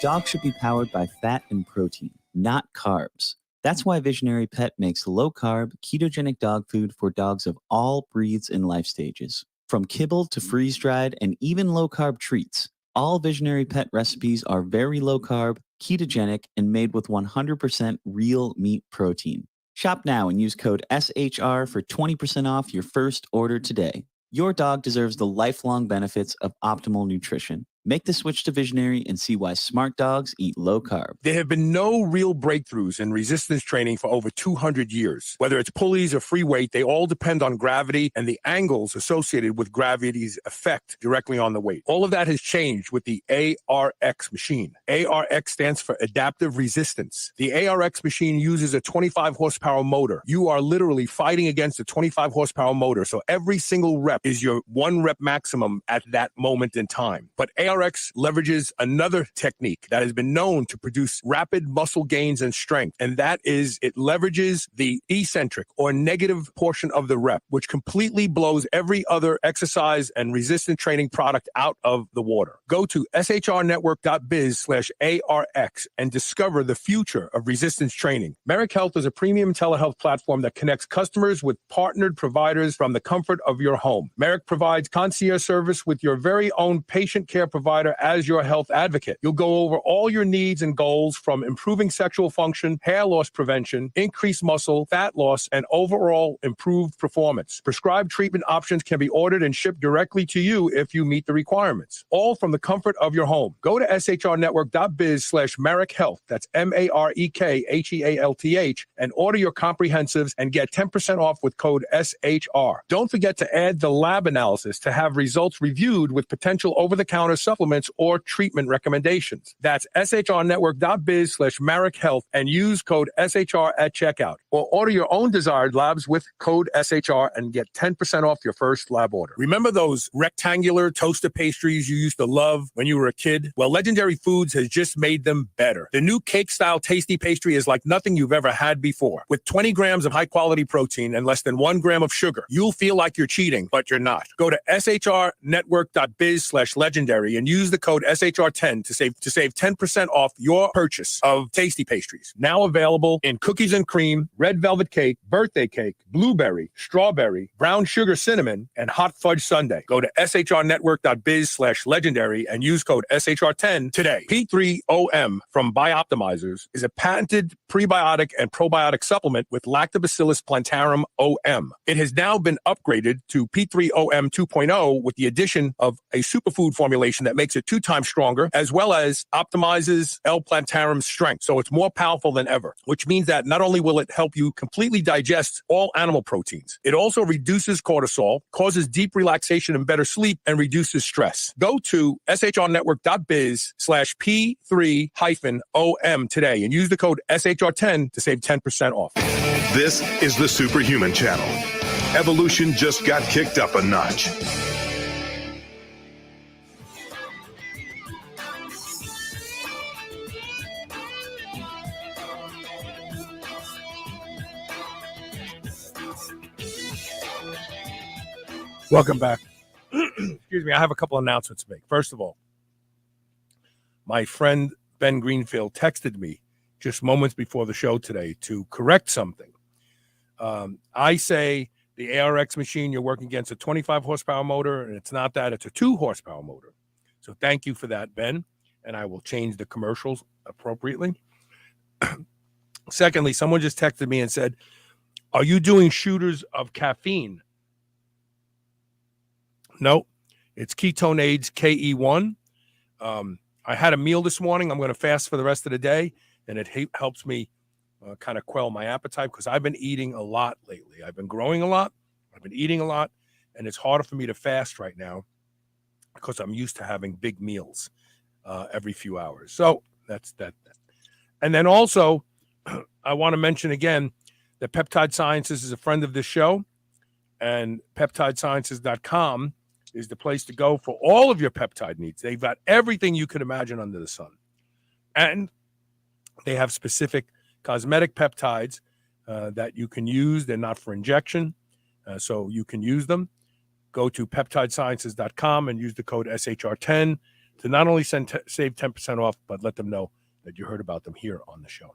Dogs should be powered by fat and protein, not carbs. That's why Visionary Pet makes low-carb, ketogenic dog food for dogs of all breeds and life stages. From kibble to freeze-dried and even low-carb treats, all Visionary Pet recipes are very low-carb, ketogenic, and made with 100% real meat protein. Shop now and use code SHR for 20% off your first order today. Your dog deserves the lifelong benefits of optimal nutrition. Make the switch to Visionary and see why smart dogs eat low carb. There have been no real breakthroughs in resistance training for over 200 years. Whether it's pulleys or free weight, they all depend on gravity and the angles associated with gravity's effect directly on the weight. All of that has changed with the ARX machine. ARX stands for adaptive resistance. The ARX machine uses a 25 horsepower motor. You are literally fighting against a 25 horsepower motor, so every single rep is your 1 rep maximum at that moment in time. But ARX leverages another technique that has been known to produce rapid muscle gains and strength, and that is it leverages the eccentric or negative portion of the rep, which completely blows every other exercise and resistance training product out of the water. Go to shrnetwork.biz/ARX and discover the future of resistance training. Merrick Health is a premium telehealth platform that connects customers with partnered providers from the comfort of your home. Merrick provides concierge service with your very own patient care provider as your health advocate. You'll go over all your needs and goals, from improving sexual function, hair loss prevention, increased muscle, fat loss, and overall improved performance. Prescribed treatment options can be ordered and shipped directly to you if you meet the requirements, all from the comfort of your home. Go to shrnetwork.biz/Merrick Health. That's MAREKHEALTH, and order your comprehensives and get 10% off with code SHR. Don't forget to add the lab analysis to have results reviewed with potential over-the-counter supplements supplements or treatment recommendations. That's shrnetwork.biz/Marek Health and use code SHR at checkout. Or order your own desired labs with code SHR and get 10% off your first lab order. Remember those rectangular toaster pastries you used to love when you were a kid? Well, Legendary Foods has just made them better. The new cake-style tasty pastry is like nothing you've ever had before. With 20 grams of high-quality protein and less than 1 gram of sugar, you'll feel like you're cheating, but you're not. Go to shrnetwork.biz/legendary and use the code SHR10 to save 10% off your purchase of tasty pastries. Now available in cookies and cream, red velvet cake, birthday cake, blueberry, strawberry, brown sugar cinnamon, and hot fudge sundae. Go to shrnetwork.biz/legendary and use code SHR10 today. P3OM from Bioptimizers is a patented prebiotic and probiotic supplement with Lactobacillus plantarum OM. It has now been upgraded to P3OM 2.0 with the addition of a superfood formulation that makes it 2 times stronger, as well as optimizes L. plantarum's strength. So it's more powerful than ever, which means that not only will it help you completely digest all animal proteins, it also reduces cortisol, causes deep relaxation and better sleep, and reduces stress. Go to shrnetwork.biz/P3-OM today and use the code SHR10 to save 10% off. This is the Superhuman Channel. Evolution just got kicked up a notch. Welcome back. Excuse me, I have a couple announcements to make. First of all, my friend Ben Greenfield texted me just moments before the show today to correct something. I say the ARX machine you're working against a 25 horsepower motor, and it's not that, it's a 2 horsepower motor. So thank you for that, Ben, and I will change the commercials appropriately. Secondly, someone just texted me and said, are you doing shooters of caffeine? No, it's ketone aids KE1. I had a meal this morning. I'm going to fast for the rest of the day, and it helps me kind of quell my appetite because I've been eating a lot lately. I've been growing a lot. I've been eating a lot, and it's harder for me to fast right now because I'm used to having big meals every few hours. So that's that. And then also, I want to mention again that Peptide Sciences is a friend of this show, and peptidesciences.com is the place to go for all of your peptide needs. They've got everything you could imagine under the sun. And they have specific cosmetic peptides that you can use. They're not for injection, so you can use them. Go to peptidesciences.com and use the code SHR10 to not only save 10% off, but let them know that you heard about them here on the show.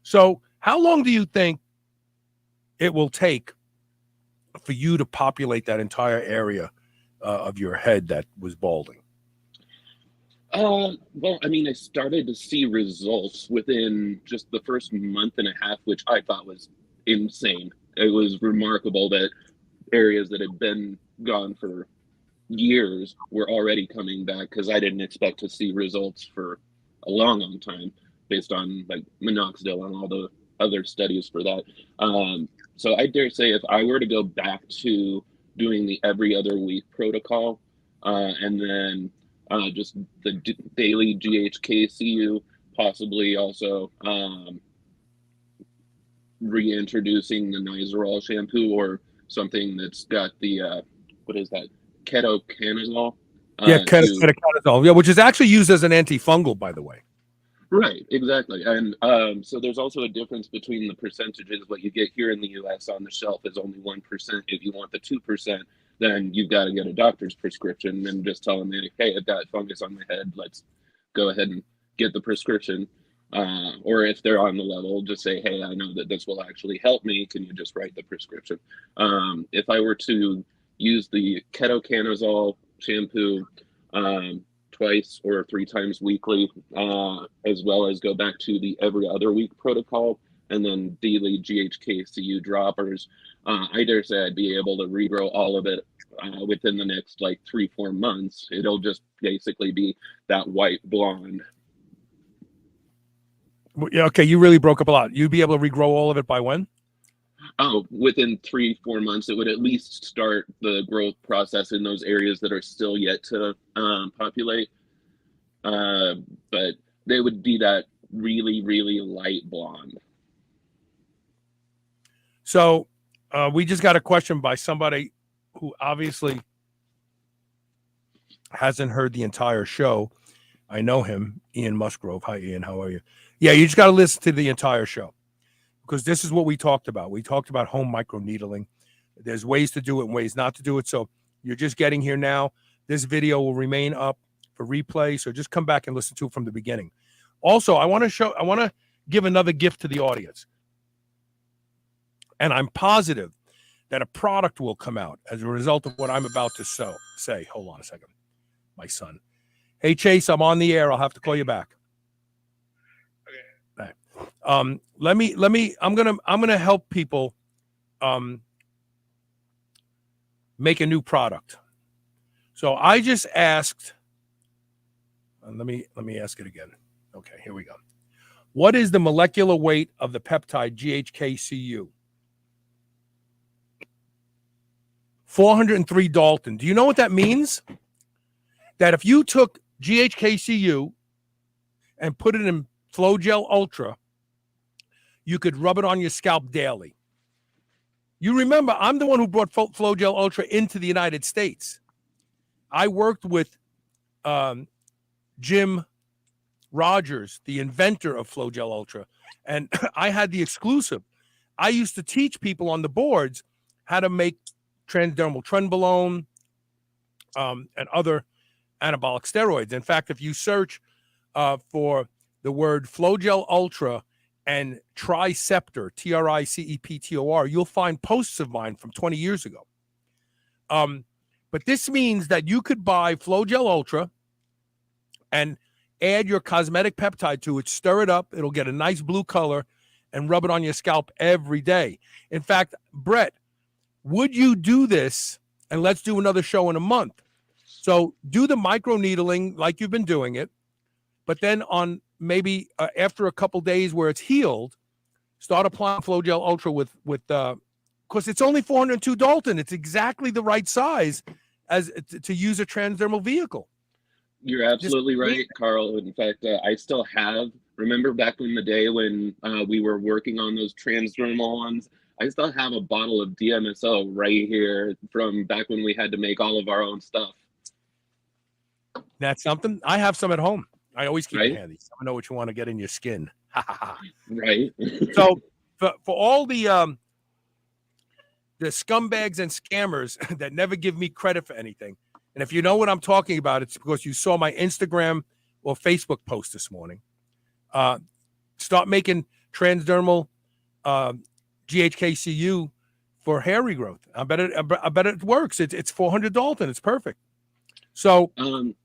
So how long do you think it will take for you to populate that entire area of your head that was balding? Well, I mean, I started to see results within just the first month and a half, which I thought was insane. It was remarkable that areas that had been gone for years were already coming back, because I didn't expect to see results for a long time based on like minoxidil and all the other studies for that. So I dare say if I were to go back to doing the every other week protocol, and then just the daily GHK-cu, possibly also reintroducing the Nizoral shampoo or something that's got the, what is that, ketoconazole? Ketoconazole, yeah, which is actually used as an antifungal, by the way. Right, exactly. And so there's also a difference between the percentages. What you get here in the US on the shelf is only 1%. If you want the 2%, then you've got to get a doctor's prescription and just tell them, hey, I've got fungus on my head. Let's go ahead and get the prescription. Or if they're on the level, just say, hey, I know that this will actually help me. Can you just write the prescription? If I were to use the ketoconazole shampoo twice or 3 times weekly, as well as go back to the every other week protocol, and then daily GHK-cu droppers, I dare say I'd be able to regrow all of it within the next like 3-4 months. It'll just basically be that white blonde. Yeah, okay, you really broke up a lot. You'd be able to regrow all of it by when? Oh, within 3-4 months, it would at least start the growth process in those areas that are still yet to populate. but they would be that really, really light blonde. So we just got a question by somebody who obviously hasn't heard the entire show. I know him, Ian Musgrove. Hi, Ian. How are you? Yeah, you just got to listen to the entire show because this is what we talked about. We talked about home microneedling. There's ways to do it and ways not to do it. So you're just getting here now. This video will remain up for replay. So just come back and listen to it from the beginning. Also, I want to give another gift to the audience. And I'm positive that a product will come out as a result of what I'm about to say. Hold on a second. My son. Hey, Chase, I'm on the air. I'll have to call you back. Okay. Let me, I'm going to help people make a new product. So I just asked, let me ask it again. Okay, here we go. What is the molecular weight of the peptide GHK-cu? 403 Dalton. Do you know what that means? That if you took GHK-cu and put it in Flow Gel Ultra, you could rub it on your scalp daily. You remember, I'm the one who brought Flow Gel Ultra into the United States. I worked with Jim Rogers, the inventor of Flow Gel Ultra, and I had the exclusive. I used to teach people on the boards how to make transdermal trenbolone and other anabolic steroids. In fact, if you search for the word Flow Gel Ultra and Triceptor, Triceptor, you'll find posts of mine from 20 years ago. But this means that you could buy Flow Gel Ultra and add your cosmetic peptide to it, stir it up, it'll get a nice blue color, and rub it on your scalp every day. In fact, Brett, would you do this? And let's do another show in a month. So do the microneedling like you've been doing it, but then on maybe after a couple days where it's healed, start applying Flow Gel Ultra with because it's only 402 Dalton. It's exactly the right size as to use a transdermal vehicle. You're absolutely right, Carl. In fact, I still have, remember back in the day when we were working on those transdermal ones, I still have a bottle of DMSO right here from back when we had to make all of our own stuff. That's something. I have some at home. I always keep it handy. I know what you want to get in your skin. Right. So for all the scumbags and scammers that never give me credit for anything, and if you know what I'm talking about, it's because you saw my Instagram or Facebook post this morning. Start making transdermal GHK-cu for hair regrowth. I bet it works. It's 400 Dalton. It's perfect. So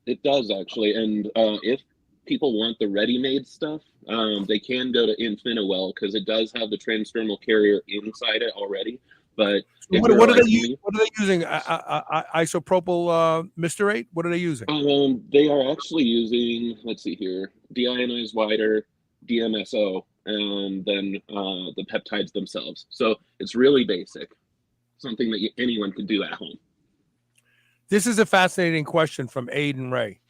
it does actually, and if people want the ready-made stuff, they can go to Infinawell because it does have the transdermal carrier inside it already. But what are they using? Isopropyl mestarate? What are they using? They are actually using, let's see here, deionized water, DMSO, and then the peptides themselves. So it's really basic, something that anyone can do at home. This is a fascinating question from Aiden Ray.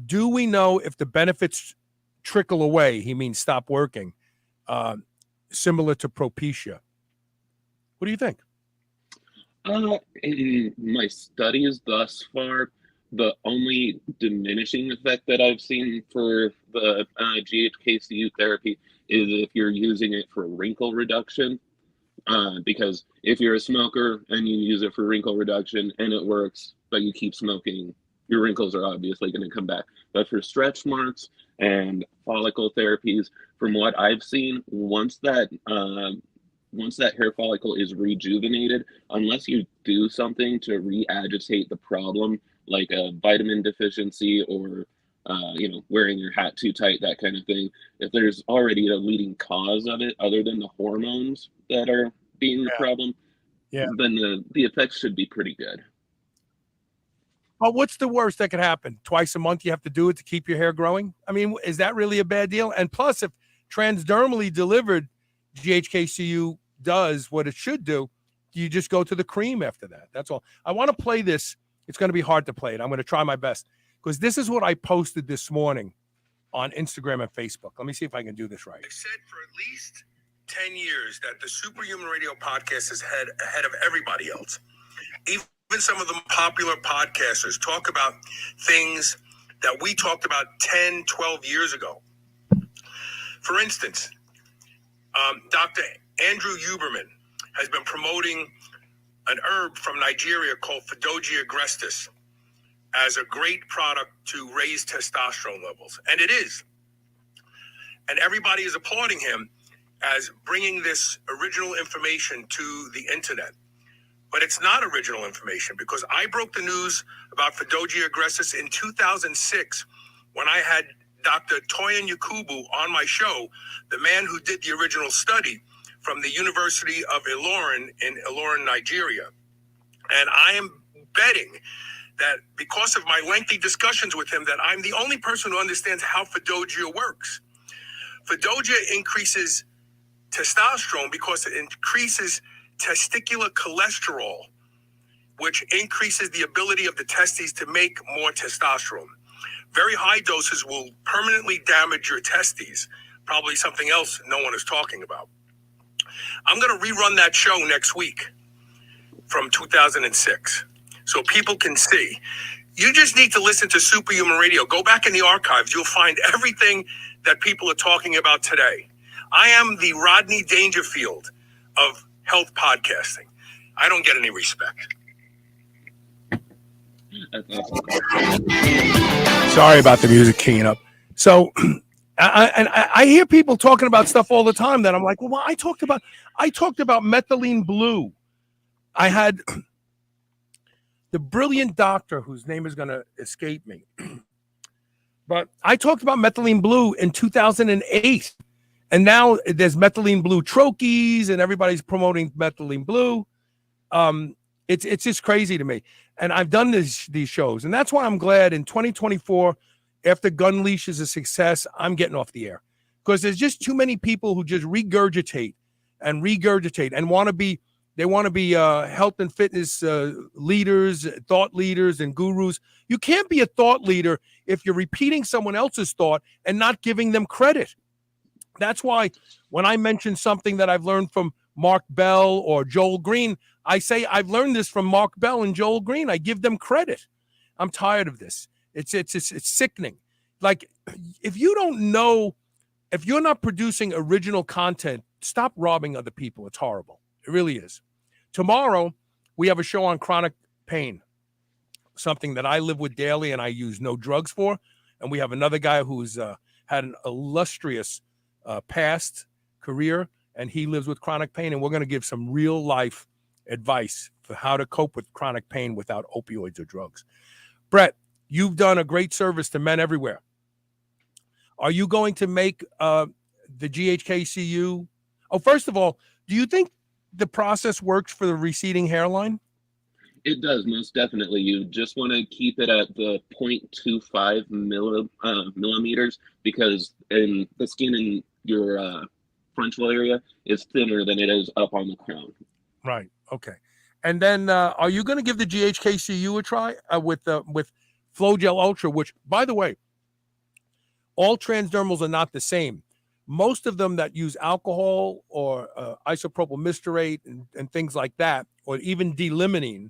Do we know if the benefits trickle away? He means stop working, similar to Propecia. What do you think? In my studies thus far, the only diminishing effect that I've seen for the GHK-cu therapy is if you're using it for wrinkle reduction. Because if you're a smoker and you use it for wrinkle reduction and it works, but you keep smoking, your wrinkles are obviously going to come back. But for stretch marks and follicle therapies, from what I've seen, once that hair follicle is rejuvenated, unless you do something to re-agitate the problem, like a vitamin deficiency or wearing your hat too tight, that kind of thing, if there's already a leading cause of it other than the hormones that are being the problem, then the effects should be pretty good. Well, what's the worst that could happen? Twice a month you have to do it to keep your hair growing? I mean, is that really a bad deal? And plus, if transdermally delivered GHK-cu does what it should do, you just go to the cream after that. That's all. I want to play this. It's going to be hard to play it. I'm going to try my best because this is what I posted this morning on Instagram and Facebook. Let me see if I can do this right. I've said for at least 10 years that the Superhuman Radio podcast is ahead of everybody else. Even some of the popular podcasters talk about things that we talked about 10, 12 years ago. For instance, Dr. Andrew Huberman has been promoting an herb from Nigeria called Fidogia agrestis as a great product to raise testosterone levels. And it is. And everybody is applauding him as bringing this original information to the internet. But it's not original information, because I broke the news about Fidogia agrestis in 2006 when I had Dr. Toyin Yakubu on my show, the man who did the original study from the University of Ilorin in Ilorin, Nigeria. And I am betting that because of my lengthy discussions with him, that I'm the only person who understands how Fidogia works. Fidogia increases testosterone because it increases testicular cholesterol, which increases the ability of the testes to make more testosterone. Very high doses will permanently damage your testes, probably something else no one is talking about. I'm going to rerun that show next week from 2006 so people can see. You just need to listen to Superhuman Radio. Go back in the archives. You'll find everything that people are talking about today. I am the Rodney Dangerfield of health podcasting. I don't get any respect. Sorry about the music keying up. So I hear people talking about stuff all the time that I'm like, well, I talked about methylene blue. I had the brilliant doctor whose name is going to escape me. But I talked about methylene blue in 2008. And now there's methylene blue troches and everybody's promoting methylene blue. It's just crazy to me. And I've done these shows. And that's why I'm glad in 2024, after Gun Leash is a success, I'm getting off the air. Because there's just too many people who just regurgitate and want to be health and fitness leaders, thought leaders, and gurus. You can't be a thought leader if you're repeating someone else's thought and not giving them credit. That's why when I mention something that I've learned from Mark Bell or Joel Green, I say I've learned this from Mark Bell and Joel Green. I give them credit. I'm tired of this. It's sickening. Like, if you don't know, if you're not producing original content, stop robbing other people. It's horrible. It really is. Tomorrow, we have a show on chronic pain, something that I live with daily and I use no drugs for. And we have another guy who's had an illustrious past career, and he lives with chronic pain. And we're going to give some real life advice for how to cope with chronic pain without opioids or drugs. Brett, you've done a great service to men everywhere. Are you going to make the GHK-cu? Oh, first of all, do you think the process works for the receding hairline? It does, most definitely. You just want to keep it at the 0.25 millimeters, because in the skin in your frontal area is thinner than it is up on the crown. Right. Okay. And then are you going to give the GHK-cu a try with Flowgel Ultra, which, by the way, all transdermals are not the same. Most of them that use alcohol or isopropyl mestarate and things like that, or even D-limonene,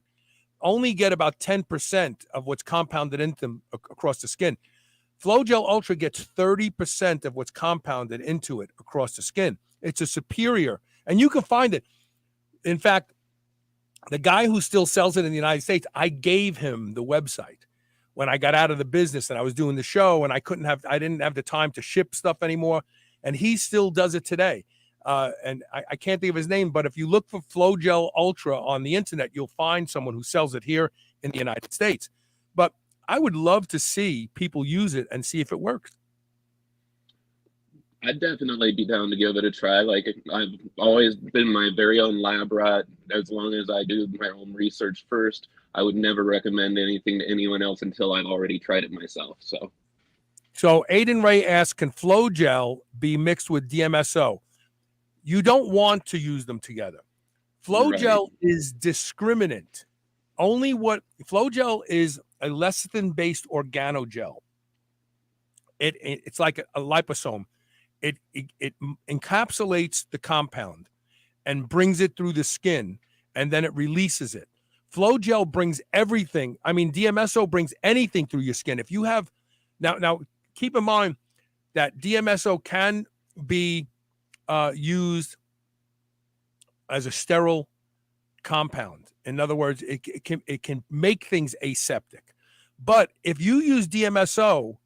only get about 10% of what's compounded into them across the skin. Flowgel Ultra gets 30% of what's compounded into it across the skin. It's a superior, and you can find it. In fact, the guy who still sells it in the United States, I gave him the website when I got out of the business and I was doing the show, and I didn't have the time to ship stuff anymore. And he still does it today. And I can't think of his name, but if you look for Flowgel Ultra on the internet, you'll find someone who sells it here in the United States. But I would love to see people use it and see if it works. I'd definitely be down to give it a try. Like, I've always been my very own lab rat. As long as I do my own research first, I would never recommend anything to anyone else until I've already tried it myself. So Aiden Ray asks, can Flowgel be mixed with DMSO? You don't want to use them together. Flowgel is discriminant only what Flow Gel is a lecithin-based organogel. It's like a liposome. It encapsulates the compound and brings it through the skin, and then it releases it. Flow Gel brings everything. I mean, DMSO brings anything through your skin. If you have now keep in mind that DMSO can be used as a sterile compound. In other words, it can make things aseptic. But if you use DMSO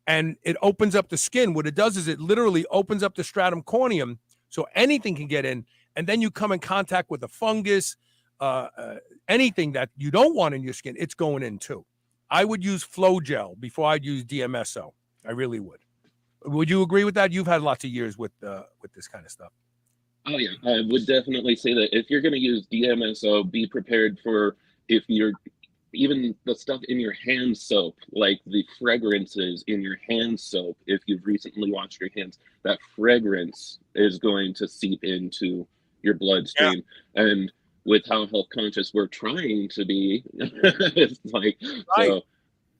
and it opens up the skin, what it does is it literally opens up the stratum corneum so anything can get in, and then you come in contact with a fungus, anything that you don't want in your skin, it's going in too. I would use Flow Gel before I'd use DMSO. I really would. Would you agree with that? You've had lots of years with this kind of stuff. Oh yeah, I would definitely say that if you're going to use DMSO, be prepared for if you're even the stuff in your hand soap, like the fragrances in your hand soap. If you've recently washed your hands, that fragrance is going to seep into your bloodstream. Yeah. And with how health conscious we're trying to be, it's like, right. So.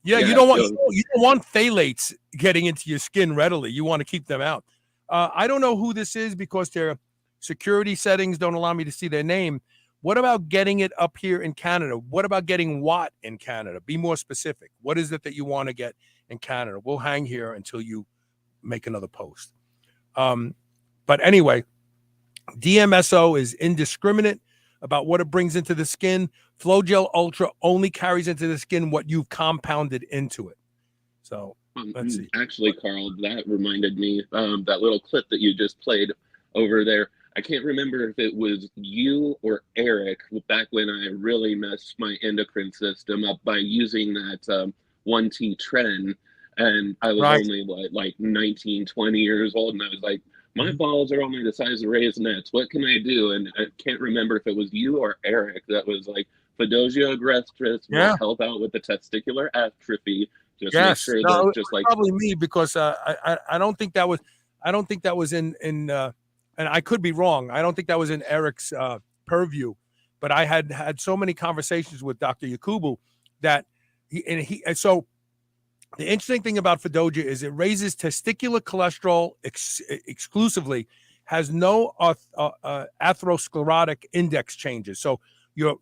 Yeah, you don't want phthalates getting into your skin readily. You want to keep them out. I don't know who this is because their security settings don't allow me to see their name. What about getting it up here in Canada? What about getting what in Canada? Be more specific. What is it that you want to get in Canada? We'll hang here until you make another post. But anyway, DMSO is indiscriminate about what it brings into the skin. Flow Gel Ultra only carries into the skin what you've compounded into it. So let's see. Actually, Carl, that reminded me, that little clip that you just played over there. I can't remember if it was you or Eric back when I really messed my endocrine system up by using that 1T trend. And I was only like 19, 20 years old. And I was like, my balls are only the size of raisinets. What can I do? And I can't remember if it was you or Eric that was like, Fidosia aggrestris will help out with the testicular atrophy. Just make sure that just like probably me because I don't think that was in and I could be wrong. I don't think that was in Eric's purview, but I had so many conversations with Dr. Yakubu that so the interesting thing about Fidosia is it raises testicular cholesterol exclusively, has no atherosclerotic index changes. So your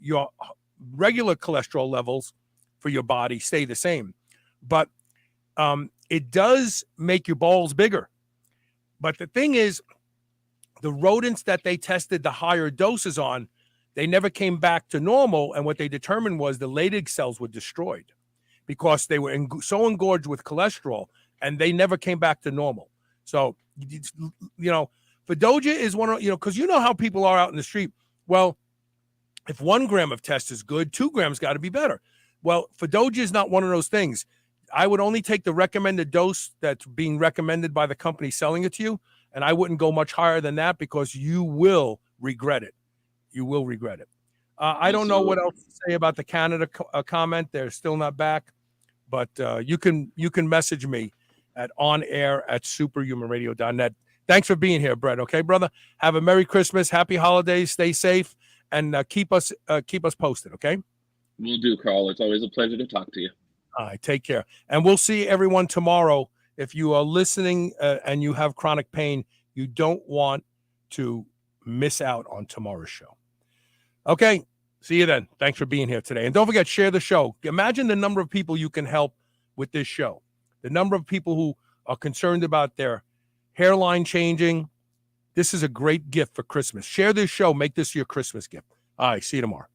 regular cholesterol levels for your body stay the same, but it does make your balls bigger. But the thing is, the rodents that they tested the higher doses on, they never came back to normal. And what they determined was the Leydig cells were destroyed because they were so engorged with cholesterol, and they never came back to normal. So, Fidosia is one of, because you know how people are out in the street. Well, if 1 gram of test is good, 2 grams got to be better. Well, Fidosia is not one of those things. I would only take the recommended dose that's being recommended by the company selling it to you. And I wouldn't go much higher than that because you will regret it. You will regret it. I don't know what else to say about the Canada comment. They're still not back. But you can message me at onair@superhumanradio.net. Thanks for being here, Brett. Okay, brother. Have a Merry Christmas, Happy Holidays, stay safe, and keep us posted. Okay. Will do, Carl. It's always a pleasure to talk to you. All right, take care, and we'll see everyone tomorrow. If you are listening and you have chronic pain, you don't want to miss out on tomorrow's show. Okay. See you then. Thanks for being here today. And don't forget, share the show. Imagine the number of people you can help with this show. The number of people who are concerned about their hairline changing. This is a great gift for Christmas. Share this show. Make this your Christmas gift. All right. See you tomorrow.